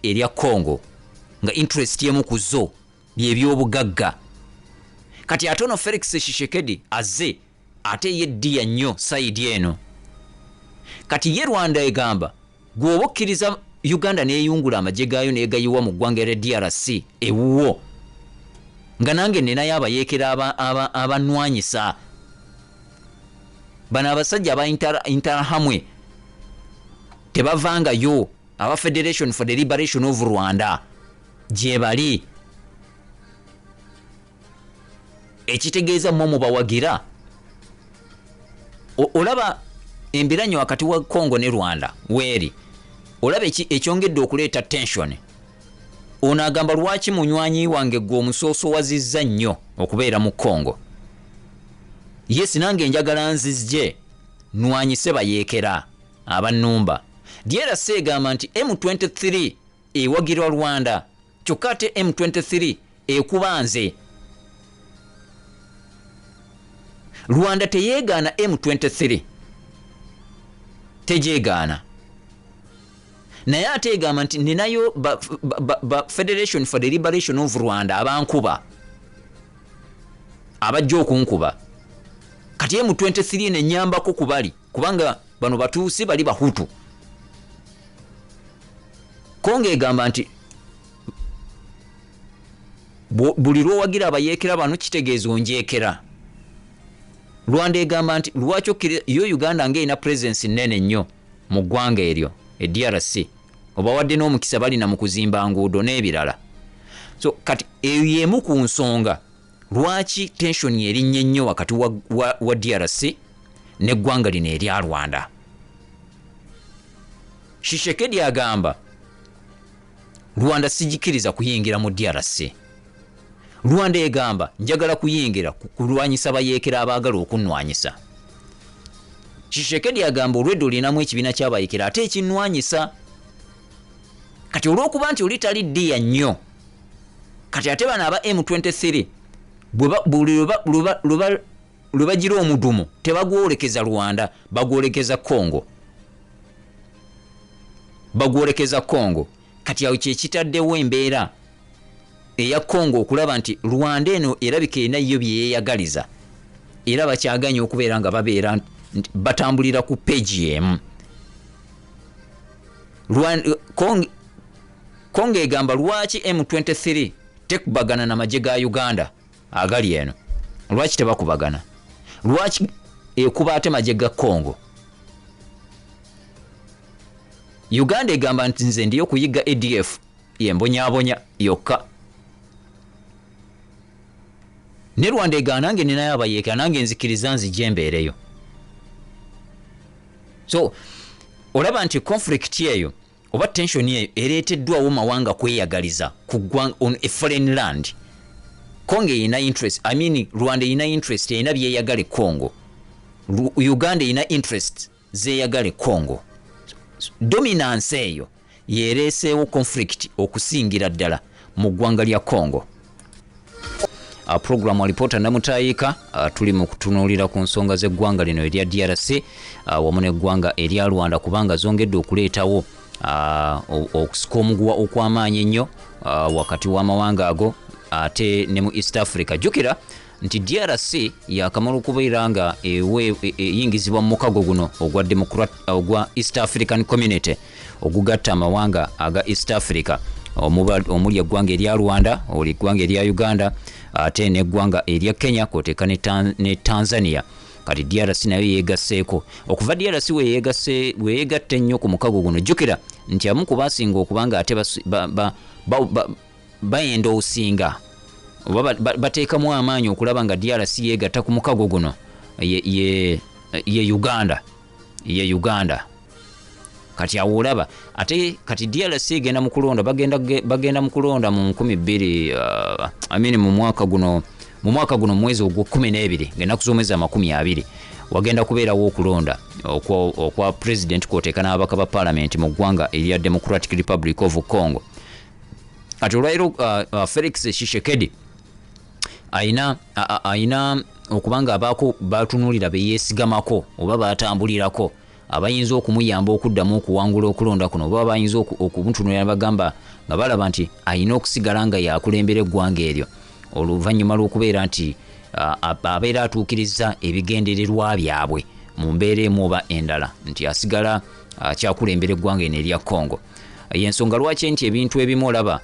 erya Congo nga interest yemu ku zo by'ebyobugagga. Kati ate ono Felix Tshisekedi azze ate ye ddiya nnyo sayidi eno. Kati ye Rwanda egamba gw'oba okkiriza Uganda neeyungula amagye gaayo neegayiwa mu ggwanga erya DRC ewuwo nga nange ninayo abayeekera abanwanyisa. Bano abasajja aba Interahamwe tebavangayo, aba Federation for the Liberation of Rwanda gye bali. Ekitegeeza mu bawagira. Olaba embiranyo wakati wa Congo ne Rwanda weeri. Olaba ekyongedde okuleeta tension. Ono agamba lwaki munywanyi wange gwe omusoosowazizza nnyo okubeera mu Congo. Yes, nange njagala nzizje nwanyise bayeekera abannumba. DRC egamba nti M23 ewagirwa Rwanda, kyokka ate M23 ekuba nze. Rwanda teyeegaana M23, tejeegaana. Naye ate egamba nti ninayo Federation for the Liberation of Rwanda abankuba, abajja okunkuba. Kati M23 nenyambako kubali kubanga bano batuusi bali bahutu. Congo egamba nti buli lwowagira abayeekera bano kitegeeza onjeekera. Rwanda egamba nti lwaki okkiriza yo Uganda ng'erina presence nnene nnyo mu ggwanga eryo e DRC, obawadde n'omukisa balina mu kuzimba nguudo n'ebirala. So kati eyo y'emu ku nsonga lwaki tension erinnya ennyo wakati wa DRC n'eggwanga lino erya Rwanda. Tshisekedi agamba Rwanda sigikiriza kuyingira mu DRC. Rwanda egamba njagala kuyingira kulwanyisa bayeekera abaagala okunnwanyisa. Tshisekedi agamba olwedde olinamu ekibiina ky'abayeekera ate ekinnwanyisa. kati olw'okuba nti oli tali ddiya nnyo kati ate bano aba M23 lwe bagira omudumu tebagwolekeza Rwanda bagwolekeza Congo kati awo kyekitaddewo embeera eya Congo okulaba nti Rwanda eno erabika erina yo byeyeyagaliza era bakyaganya okubeera nga babeera batambulira ku page emu. Congo egamba lwaki M23 tekubagana na magye ga Uganda agali eno, lwaki tebakubagana, lwaki ekuba ate magye ga Congo. Uganda egamba nti nze ndiyo kuyiga ADF yembonyabonya yokka, ne Rwanda egamba nange ninayo abayeeka nange nzikiriza nzije embeereyo. So olaba nti conflict eyo oba tension eyo ereeteddwawo mawanga kweyagaliza on a foreign land. Congo ina interest, Rwanda ina interest ina byeyagale Congo, Uganda ina interest zeyagale Congo. Dominance eyo yereeseewo conflict okusingira ddala mu ggwanga lya Congo. Program Alipota namutayika tuli mu kutunuulira ku nsonga z'eggwanga lino erya DRC wamu n'eggwanga erya Rwanda kubanga zongedde okuleetawo okusika omuguwa okw'amaanyi ennyo wakati w'amawanga ago ate ne mu East Africa. Jjukira nti DRC yakamala okubeera nga eyingizibwa mu mukago guno ogwa East African Community ogugatta amawanga aga East Africa omuli eggwanga erya Rwanda, oli eggwanga erya Uganda ate n'eggwanga erya Kenya kwoteeka ne Tanzania. Kati DRC nayo yeegasseeko. Okuva DRC weyeegatta ennyo ku mukago guno, jjukira nti amu ku baasinga okubanga ate bayenda osinga oba bateekamu amaanyi okulaba nga DRC yeegatta ku mukago guno ye Uganda. Kati awo olaba ate kati DRC egenda mu kulonda bagenda mu kulonda mu 20 mu mwaka guno mwezi ogw'12 ng'ennaku z'omwezi 20 wagenda kubeerawo okulonda okwa president kwoteeka n'ababaka ba parliament mu ggwanga erya Democratic Republic of Congo. Kati olwaleero Felix Tshisekedi ayina okubanga abaako batunuulira beyeesigamako oba batambulirako abayinza okumuyamba okuddamu okuwangula okulonda kuno oba bayinza okumutunuulira bagamba nga balaba nti ayina okusigala nga yakulembera eggwanga eryo oluvannyuma lw'okubeera nti abeera atuukiriza ebigendererwa byabwe mu mbeera emu oba endala nti asigala akyakulembera eggwanga eno erya Congo. Y'ensonga lwaki nti ebintu ebimu olaba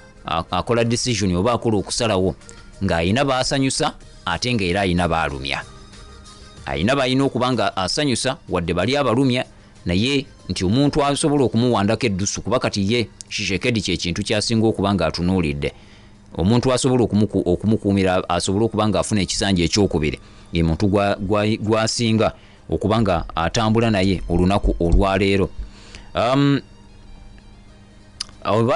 akola decision oba akola okusalawo ng'ayina baasanyusa ate ng'era ayina baalumya. Ayina balina okuba nga asanyusa wadde bali abalumya naye nti omuntu asobola okumuwandako eddusu kuba kati ye Tshisekedi kyekintu kyasinga okuba nga atunuulidde. Omuntu asobola okumukuumira asobola okuba nga afuna ekisanja ekyokubiri ye muntu gwasinga okuba nga atambula naye olunaku olwaleero. Oba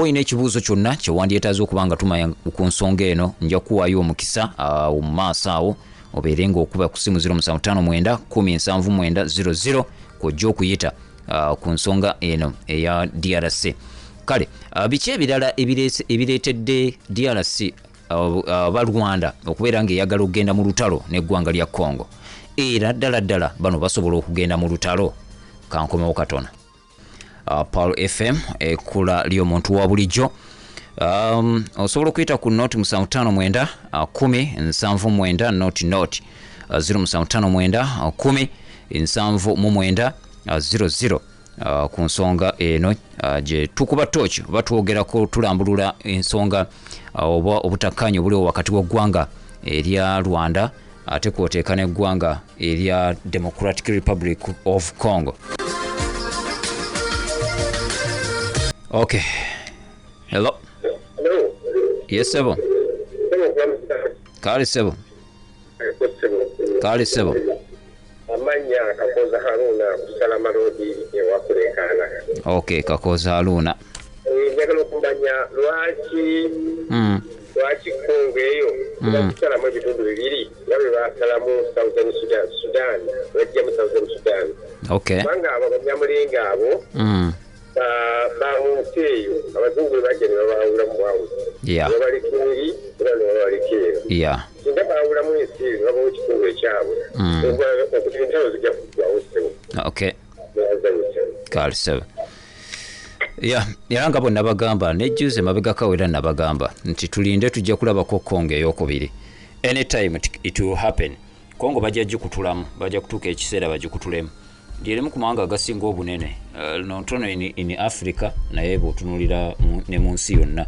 olina ekibuuzo kyonna kyewandyetaaze okuba nga tumanya ku nsonga eno nja kuwaayo omukisa mu maaso awo obeere ng'okuba ku ssimu 079 17900 kw'ojja okuyita ku nsonga eno eya DRC. Kale biki ebirala ebireetedde DRC aba Rwanda okubeera ng'eyagala okugenda mu lutalo n'eggwanga lya Congo era ddala bano basobola okugenda mu lutalo? Kankomewo katono. Paul FM ekkula ly'omuntu wa bulijjo. Osobola okuyita ku noti 759 10 noti 079 10 00 ku nsonga eno gye tukuba toki oba twogerako tulambulula ensonga oba obutakkaanya obuliwo wakati w'eggwanga erya Rwanda ate kwoteeka n'eggwanga erya Democratic Republic of Congo. Okay. Hello. Yes, sebo. Kale sebo. Amanya Kakoza Haruna Salama Rodi ewakulekana. Okay, Kakoza Haruna. Njagala okumanya lwaki Congo eyo basalamu ebitundu bibiri nabe basalamu Southern Sudan bajja mu Southern Sudan. Okay. Banga abagabyamulinga abo bamusi eyo abazungu bajja ne babawula mu bwawuzi babali kiri era ne babali kiri singa bawulamu ensiri ne babawo ekikungu ekyabwe okuti entalo zijja kuggwawo ssebo kale sebo era nga bonna bagamba nejjuze mabega kawera nabagamba nti tulinde tujja kulabako Congo eyokubiri anytime it will happen. Congo bajja gikutulamu bajja kutuuka ekiseera bagikutulemu lyerimu ku mawanga agasinga obunene nontono in Africa naye bw'otunuulira ne mu nsi yonna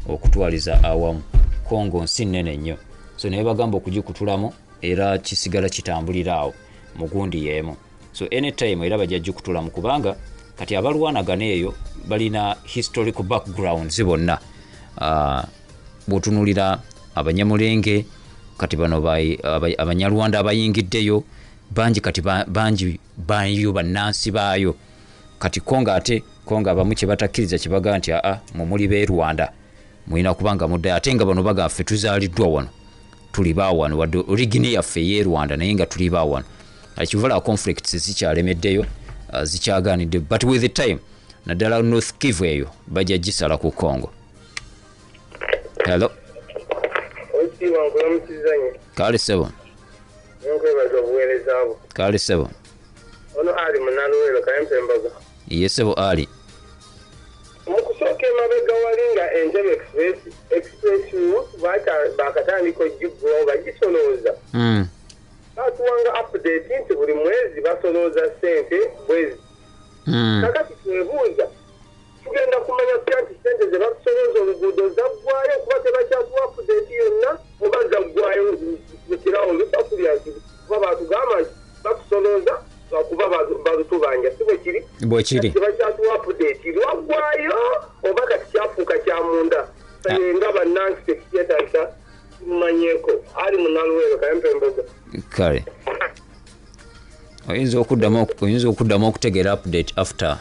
okutwaliza awamu Congo nsi nnene nnyo so naye bagamba okugikutulamu era kisigala kitambulira awo mu gundi y'emu so anytime era bajja gikutulamu kubanga kati abalwanagana eyo balina historical backgrounds bonna bw'otunuulira abanyamulenge kati bano abanyarwanda abayingiddeyo bangi kati bangi bayo bannansi baayo kati Congo abamu kye batakkiriza kibaga nti mumuli b'e Rwanda mulina kubanga muddayo ate nga bano baga ffe tuzaaliddwa wano tuli baawano wadde origini yaffe ey'e Rwanda naye nga tuli baawano kivala conflicts zikyalemeddeyo zikyaganidde but with the time naddala North Kivu eyo bajja gisala ku Congo. Hello kale sebo kale sebo ono ali munalwelo kayempembaga yesebo ali mukusooka emabega walinga Entebbe express bakatandika ogiggulawo bagisolooza batuwanga update nti buli mwezi basolooza ssente bwezi kakati twebuuza tugenda kumanya tutya nti ssente ze bakusolooza oluguudo zaggwayo kuba tebakyatuwa update yonna oba zaggwayo mukirawo lusafulya kuba batugamba nti bakusolooza lwakuba balutubanja si bwekiri tebakyatuwa update lwaggwayo oba kati kyafuuka kya munda nga bannansi tekikyetagisa tumanyeko ali munalwero kayempemboga kale oyinza okuddamu okutegeera update after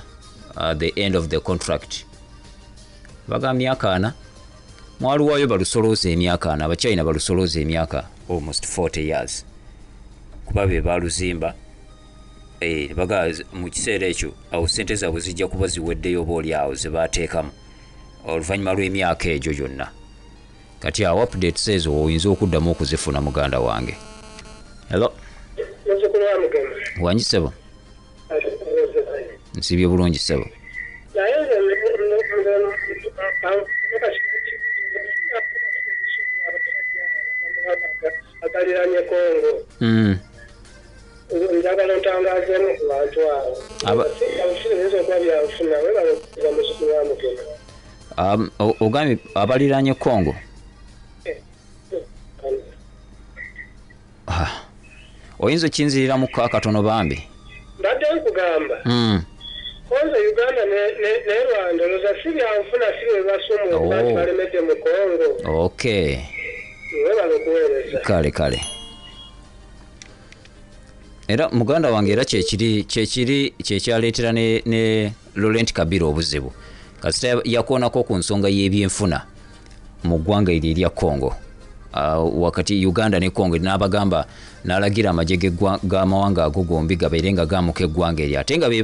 the end of the contract baga myaka 4 mwaliwayo balusolooza emyaka 4 abachina balusolooza emyaka almost 40 years kuba be baluzimba baga mu kiseera ekyo awo ssente zaabwe zijja kuba ziweddeyo obaoli awo ze baateekamu oluvannyuma lw'emyaka egyo gyonna kati awo updates ezo oyinza okuddamu okuzifuna muganda wange. Hello wangi sebo nsibye bulungi sebo agaliranye Congo njagala ntangazeemu ku bantu abo ogambye abaliranye Congo oyinza okinzirira mu katono bambi mbadde nkugamba Konza Uganda ne Rwanda loza si byanfuna si bwe basoma abantu balemedde mu Congo. Okay. Kale era muganda wange era kyekyaleetera ne Laurent Kabila obuzibu kasita yakoonako ku nsonga y'ebyenfuna mu ggwanga erya Congo wakati Uganda ne Congo n'abagamba n'alagira amagye g'amawanga ago gombi gabeere nga gamuka eggwanga eryo ate nga be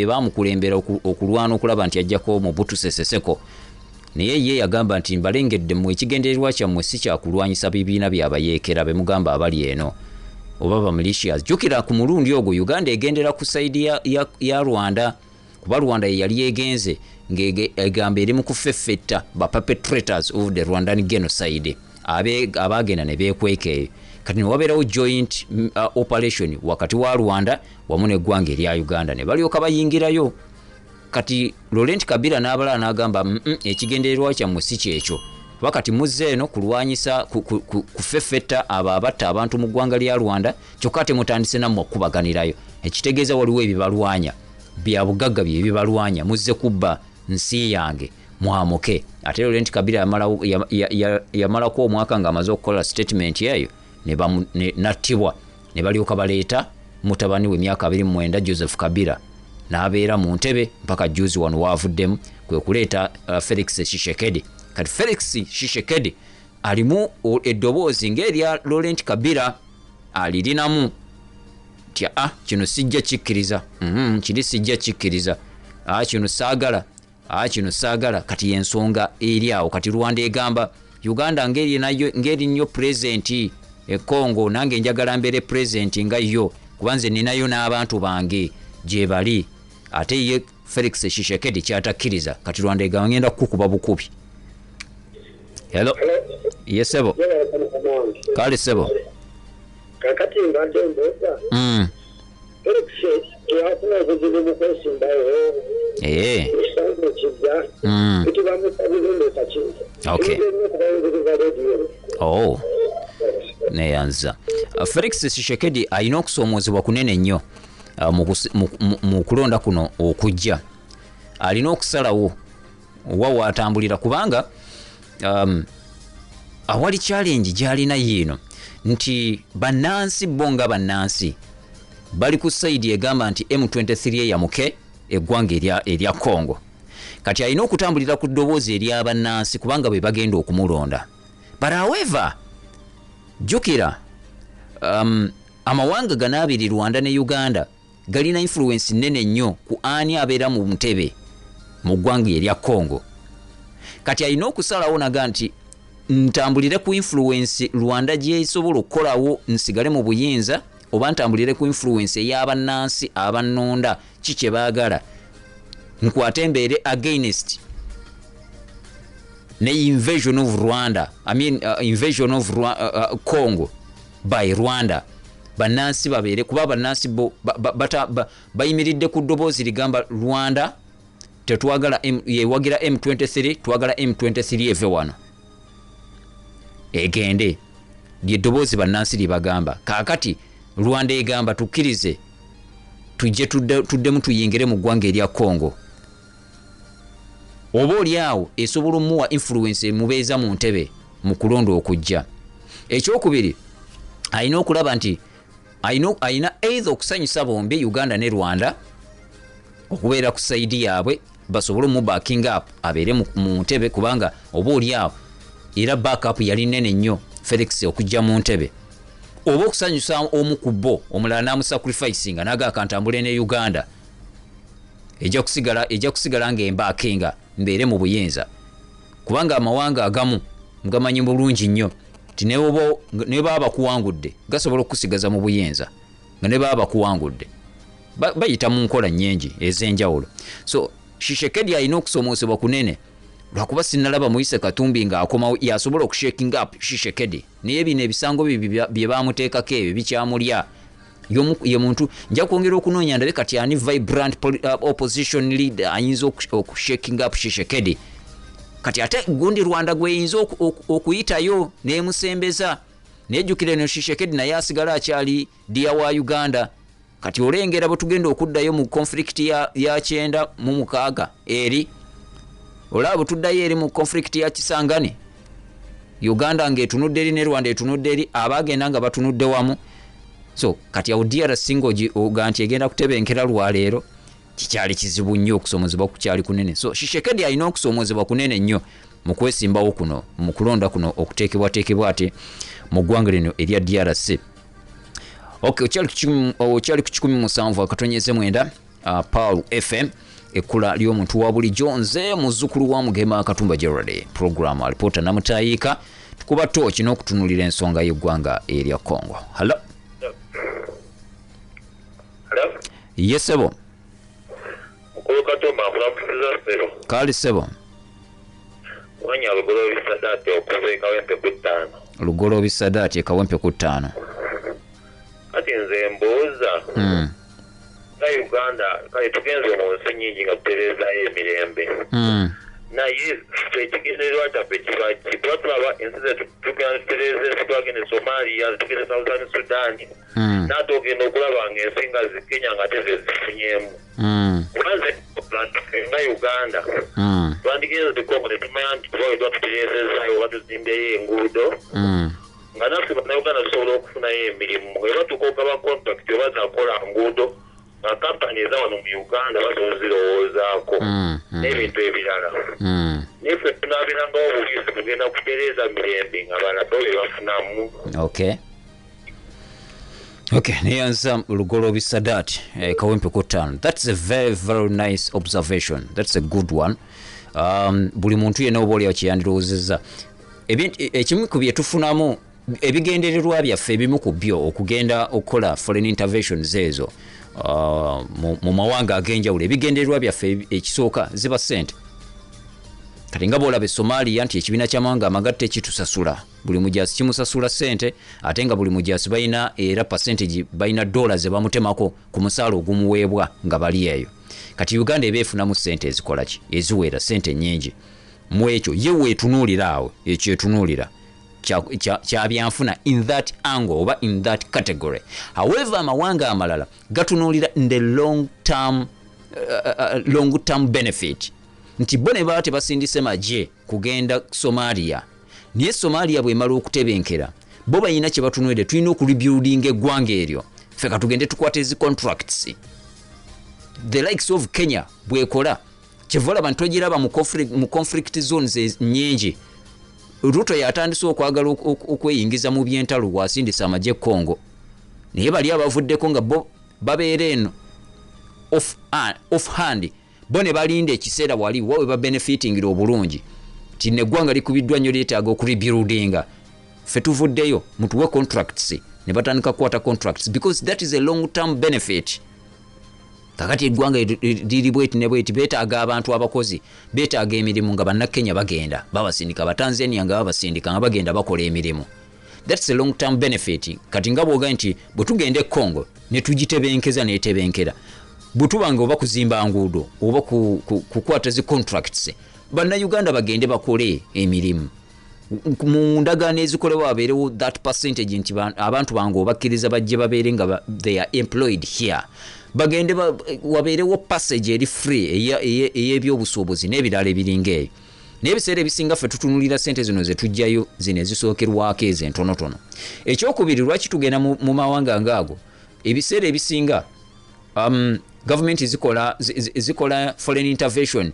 baamukulembera okulwana okulaba nti ajjako Mobutu Sese Seko naye ye yagamba nti mbalengedde mu ekigendererwa kyammwe si kyakulwanyisa bibiina byabayeekera be mugamba abali eno oba ba militias jjukira ku mulundi ogwo Uganda egendera ku saidi ya Rwanda kuba Rwanda ye yali egenze ng'egamba eri mu kufeffetta ba perpetrators of the Rwandan genocide abagenda ne beekweka kati ne wabeerawo joint operation wakati wa Rwanda wamu n'eggwanga erya Uganda ne balyoka bayingirayo kati Laurent Kabila n'abala n'agamba ekigendererwa kyammwe si kyekyo wakati muzze eno kulwanyisa kufeffetta abo abatta abantu mu ggwanga lya Rwanda kyokka temutandise nammwe okubaganirayo ekitegeeza waliwo ebibalwanya bya bugagga bye bibalwanya muzze kubba nsi yange mwamuke ate Laurent Kabila yamalako omwaka ng'amaze okukola statement yayo nattibwa ne balyoka baleeta mutabani we emyaka 29 Joseph Kabila n'abeera mu ntebe mpaka juzi wano waavuddemu kwe kuleeta Felix Tshisekedi kati Felix Tshisekedi alimu eddoboozi ng'erya Laurent Kabila alirinamu kino sijja kikkiriza kiri sijja kikkiriza kino saagala kino saagala kati yensonga eri awo. Kati Rwanda egamba Uganda ngeri nnyo president e Congo, nange njagala mbere president nga yo kubanze ninayo n'abantu bange gye bali. Ate ye Felix Tshisekedi kyatakkiriza. Kati Rwanda egamba ngenda kukuba bukubi. Hello. Yes sebo. Kale sebo. Kakati mbadde mboza. Felix tuyafuna kuzibu mukwesimbayo. Okay. Oh. Neyanza. Felix Tshisekedi alina okusoomozebwa kunene nnyo mu kulonda kuno okujja. Alina okusalawo wa atambulira kubanga awali challenge gyalina yino nti bannansi bonga bannansi bali ku side egamba nti M23 yamuke eggwanga erya Congo. Kati alina okutambulira ku ddoboozi ery'abannansi kubanga bwe bagenda okumulonda. But however, jukira amawanga gano abiri Rwanda ne Uganda galina influence nene nnyo ku ani abeera mu ntebe mu ggwanga erya Congo. Kati alina okusalawo naga nti ntambulire ku influence Rwanda gye isobola okukolawo nsigale mu buyinza, oba ntambulire ku influence ey'abannansi abannonda kikye baagala nkwate embeere against ne invasion of Rwanda, invasion of Congo by Rwanda. Bannansi babeere kuba bannansi bayimiridde ku ddoboozi ligamba Rwanda tetwagala yewagira M23, twagala M23 eve wano egende ly'eddoboozi bannansi libagamba. Kaakati Rwanda egamba tukkirize tujje tuddemu tuyingire mu ggwanga erya Congo. Oba oliawo esobola omuwa influence emubeeza mu ntebe mu kulonda okujja. Ekyokubiri alina okulaba nti alina either okusanyusa bombi Uganda ne Rwanda okubeera ku saidi yaabwe basobole mu backing up abeere mu ntebe kubanga oba oliawo era backup yali nene nnyo Felix okujja mu ntebe. Oba okusanyusa omu ku bo omulala n'amusacrificinga naga akantambule ne Uganda ejja kusigala ng'embaakinga mbeere mu buyinza kubanga amawanga agamu mugamanyi bulungi nnyo ti ne baba bakuwangudde gasobola okusigaza mu buyinza nga ne baba bakuwangudde bayita mu nkola nnyingi ez'enjawulo. So Tshisekedi alina okusomoosebwa kunene lwakuba sinnalaba Moise Katumbi ng'akomawo yasobola okushaking up Tshisekedi naye bino ebisango bye baamuteekako ebyo bikyamulya. Ye muntu nja kwongera okunoonya ndabe kati ani vibrant opposition leader ayinza okushaking up Tshisekedi. Kati ate gundi Rwanda gweyinza okuyitayo n'emusembeza nejjukire no Tshisekedi naye asigala akyali dia wa Uganda. Kati olengera bwe tugenda okuddayo mu conflict ya 9 eri olaba tuddayo eri mu conflict ya Kisangani Uganda ng'etunudde eri ne Rwanda etunudde eri abagenda nga batunudde wamu. So kati awo DRC oga nti egenda kutebenkera lwaleero kikyali kizibu nnyo okusomozebwa kukyali kunene. So Tshisekedi alina okusomozebwa kunene nnyo mu kwesimbawo kuno mu kulonda kuno okuteekebwateekebwa ate mu ggwanga lino erya DRC. Okay, okyali ku 17 akatonyeze mwenda Paul FM ekkula ly'omuntu wa bulijjo nze muzzukulu wa Mugema Katumba Gerard program alipoota namutayiika tukuba tooki n'okutunulira ensonga y'eggwanga erya Congo. Hello. Hello? Yes sebo. Mukulu Katumba akulamusiza sebo. Kali sebo. Wanya lugolo bisadati okuva ekawempe ku 5. Lugolo bisadati ekawempe ku 5. Kati nze mbooza nga Uganda kale tugenze mu nsi nnyingi nga tutereezaayo emirembe naye ekigendererwa kyaffe kiba tulaba ensi zetu tugenda tutereeza ensi twagenda e Somalia tugenda e Southern Sudan naate ogenda okulaba ng'ensi nga Kenya nga te zezifunyemu kubanze nga Uganda twandigenze tukongo ne tumanya nti tubaweddwa tutereezezaayo oba tuzimbeyo enguudo nga naffe bannayuganda tusobola okufunayo emirimu eba tukoka ba contract oba zakola nguudo nga kampani eza wano mu Uganda basobola zirowoozaako n'ebintu ebirala niffe tunaabirangawo obuliisi tugenda kutereeza mirembe nga balaba bwe bafunamu. Okay. Okay, nianza Lugolo Bisadat, Kawempe Kotan. That's a very, very nice observation. That's a good one. Buli muntu yena oboli yakiyandirozeza. Ekimu ku bye tufunamu ebigendererwa byaffe ebimu ku byo okugenda okola foreign interventions ezo mu mawanga agenjawulo ebigendererwa byaffe ekisooka ziba ssente. Kati nga bw'olaba Somalia nti ekibiina ky'amawanga amagatte kitusasula buli mujaasi kimusasula ssente ate nga buli mujaasi balina era percentage balina dola ze bamutemako ku musaala ogumuweebwa nga bali eyo. Kati Uganda eba efunamu ssente ezikola ki eziwera ssente nnyingi mu ekyo ye weetunuulira awo ekyo etunuulira kyabyanfuna in that angle oba in that category. However amawanga amalala gatunuulira in the long term benefit nti bo ne baba tebasindise magye kugenda Somalia naye Somalia bw'emala okutebenkera bo balina kye batunuulidde tulina okurebuildinga eggwanga eryo ffe katugende tukwata ezi contracts the likes of Kenya bwekola kyevola abantu togiraba mu conflict zones nnyingi. Ruto yatandise okwagala okweyingiza mu byentalo bw'asindisa amagye Congo naye bali abavuddeko nga bo babeera eno off hand bo ne balinda ekiseera wali wawe ba benefitingira obulungi ti neggwanga likubiddwa nnyo lyetaaga okurebuildinga ffe tuvuddeyo mutuwe contracts ne batandika kukwata contracts because that is a long term benefit. Kakati eggwanga liri bweti ne bweti beetaaga abantu abakozi beetaaga emirimu nga bannakenya bagenda babasindika Batanzania nga babasindika nga bagenda bakola emirimu. That's a long term benefit. Kati nga bwoga nti bwe tugende Congo ne tugitebenkeza neetebenkera butubanga oba kuzimba nguudo oba kukwata zi contracts bannayuganda bagende bakole emirimu mu ndagaano ezikolebwa wabeerewo that percentage nti abantu bange obakkiriza bajje babeere nga they are employed here bagende wabeerewo passage eri free ey'ebyobusuubuzi n'ebirala ebiringa eyo n'ebiseera ebisinga ffe tutunulira ssente zino ze tujjayo zino ezisookerwako ezo entonotono. Ekyokubiri lwaki tugenda mu mawanga ngaago ebiseera ebisinga government zikola foreign intervention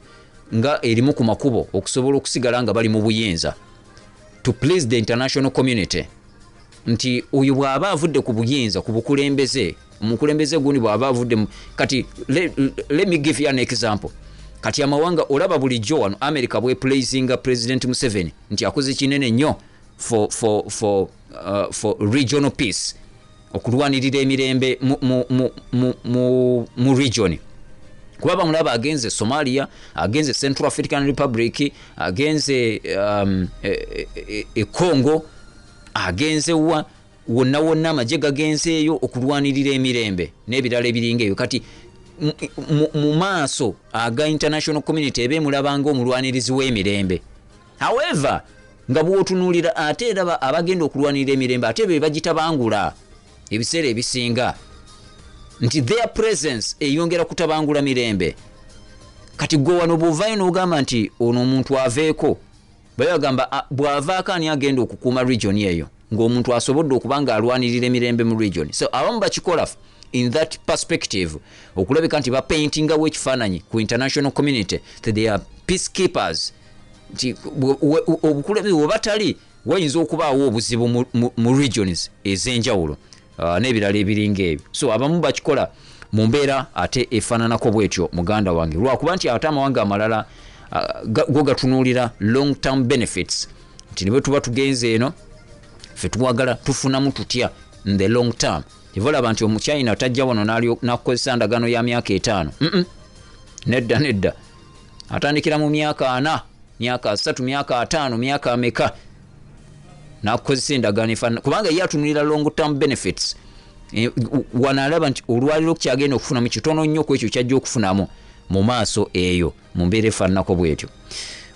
nga erimu ku makubo okusobola okusigala nga bali mu buyinza to please the international community nti oyo bw'aba avudde ku buyinza ku bukulembeze omukulembeze gundi bw'aba avudde kati let me give you an example. Kati amawanga olaba bulijjo wano America bwe praising President Museveni nti akoze kinene nnyo for regional peace okulwanirira emirembe mu region kuba bamulaba agenze Somalia agenze Central African Republic agenze Congo agenze wonna amagye gagenzeeyo okulwanirira emirembe n'ebirala ebiringa eyo. Kati mu maaso aga international community ebeemulabanga omulwanirizi w'emirembe. However nga bw'otunuulira ate era abagenda okulwanirira emirembe ate be bagitabangula ebiseera ebisinga nti their presence eyongera kutabangula mirembe. Kati gwe wano bw'ovaayo n'ogamba nti ono omuntu aveeko bayagamba bw'avaako ani agenda okukuuma region eyo ng'omuntu asobodde okuba nga alwanirira emirembe mu region. So abamu bakikola in that perspective okulabika nti bapaintingawo ekifaananyi ku international community that they are peacekeepers nti obukulembeze bwe batali wayinza okubaawo obuzibu mu regions ez'enjawulo n'ebirala ebiringa ebyo. So abamu bakikola mu mbeera ate efaananako bwetyo muganda wange lwakuba nti ate amawanga amalala go gatunuulira long term benefits nti ne bwe tuba tugenze eno ffe twagala tufunamu tutya in the long term. Evolaba nti omuchina tajja wano n'akukozesa ndagaano ya myaka 5 nedda atandikira mu myaka 4 myaka 3 myaka 5 myaka ameka n'akukozesa endagaano efaanana kubanga ye atunulira long term benefits. Wanalaba nti olwaliro kyagenda okufunamu kitono nnyo ku ekyo kyajja okufunamu mu maaso eyo mu mbeera efaananako bwetyo.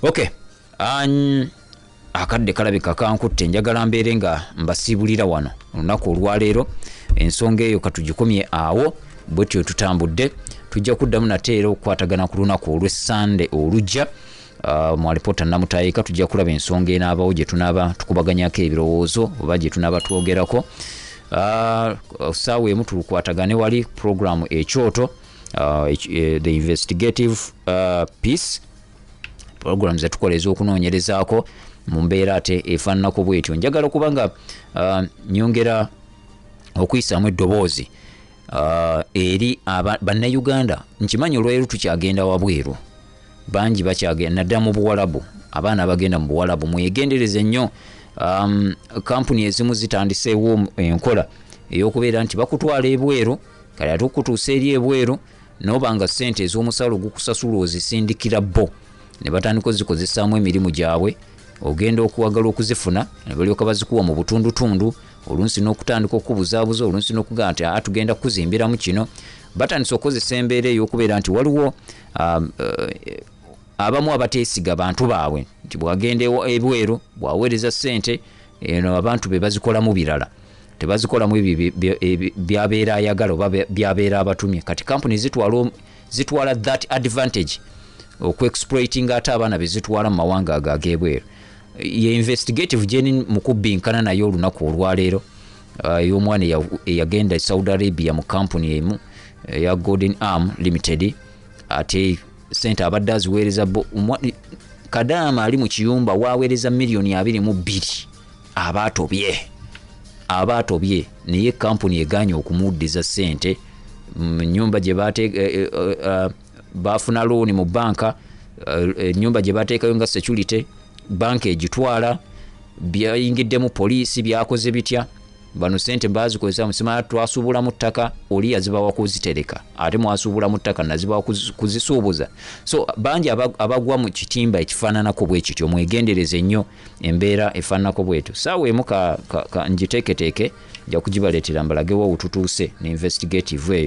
Okay, akadde kalabika kankutte njagala mbeere nga mbasiibulira wano olunaku olwaleero ensonga eyo katugikomye awo bwetyo tutambudde tujja kuddamu nate era okukwatagana ku lunaku olw'Essande olujja mu alipoota namutayika tujja kulaba ensonga enaabawo gye tunaaba tukubaganyako ebirowoozo oba gye tunaaba twogerako saawa emu tukwatagane wali program ekyoto the investigative piece program zetukola ez'okunoonyerezaako mu mbeera ate efaananako bwetyo. Njagala kubanga nyongera okuyisaamu eddoboozi eri bannayuganda. Nkimanyi olwaleero tukyagenda wabweru, bangi bakyagenda naddala mu Buwalabu. Abaana abagenda mu Buwalabu mwegendereze nnyo. Kampuni ezimu zitandiseewo enkola ey'okubeera nti bakutwala ebweru, kale ate okutuusa eri ebweru n'oba nga ssente ez'omusalo gukusasula ozisindikira bo, ne batandika ozikozesaamu emirimu gyabwe. Ogenda okuwagala okuzifuna ne balyoka bazikuwa mu butundutundu, olunsi n'okutandika okubuzaabuza, olunsi n'okugamba nti tugenda kuzimbiramu kino. Batandise okukozesa embeera ey'okubeera nti waliwo abamu abateesiga bantu baabwe nti bwagenda ebweru bwaweereza ssente eno abantu be bazikolamu birala, tebazikolamu byabeera ayagala oba byabeera abatumye. Kati kampuni zitwala that advantage okuexploitinga ate abaana bezitwala mu mawanga ago ag'ebweru. Ye investigative gye mu kubbinkana naye olunaku olwaleero ey'omwana eyagenda e Saudi Arabia mu kampuni emu eya Golden Arm Limited, ate sente abadde aziweereza Kadaama ali mu kiyumba waaweereza $2,200,000 aba atobye, naye kampuni eganye okumuddiza sente. Nyumba gye bafuna looni mu banka, ennyumba gye bateekayo nga security, banka egitwala, byayingiddemu poliisi, byakoze bitya. Bano sente bazikozesa musimala twasuubulamu ttaka, oli yazibawa kuzitereka, ate mwasuubulamu ttaka nazibawa kuzisuubuza. So bangi abagwa mu kitimba ekifaananako bwe kityo. Mwegendereze nnyo embeera efaananako bwetyo. Saawa emu ngiteeketeeke nja kugibaleetera mbalagewo otutuuse ne investigative eyo.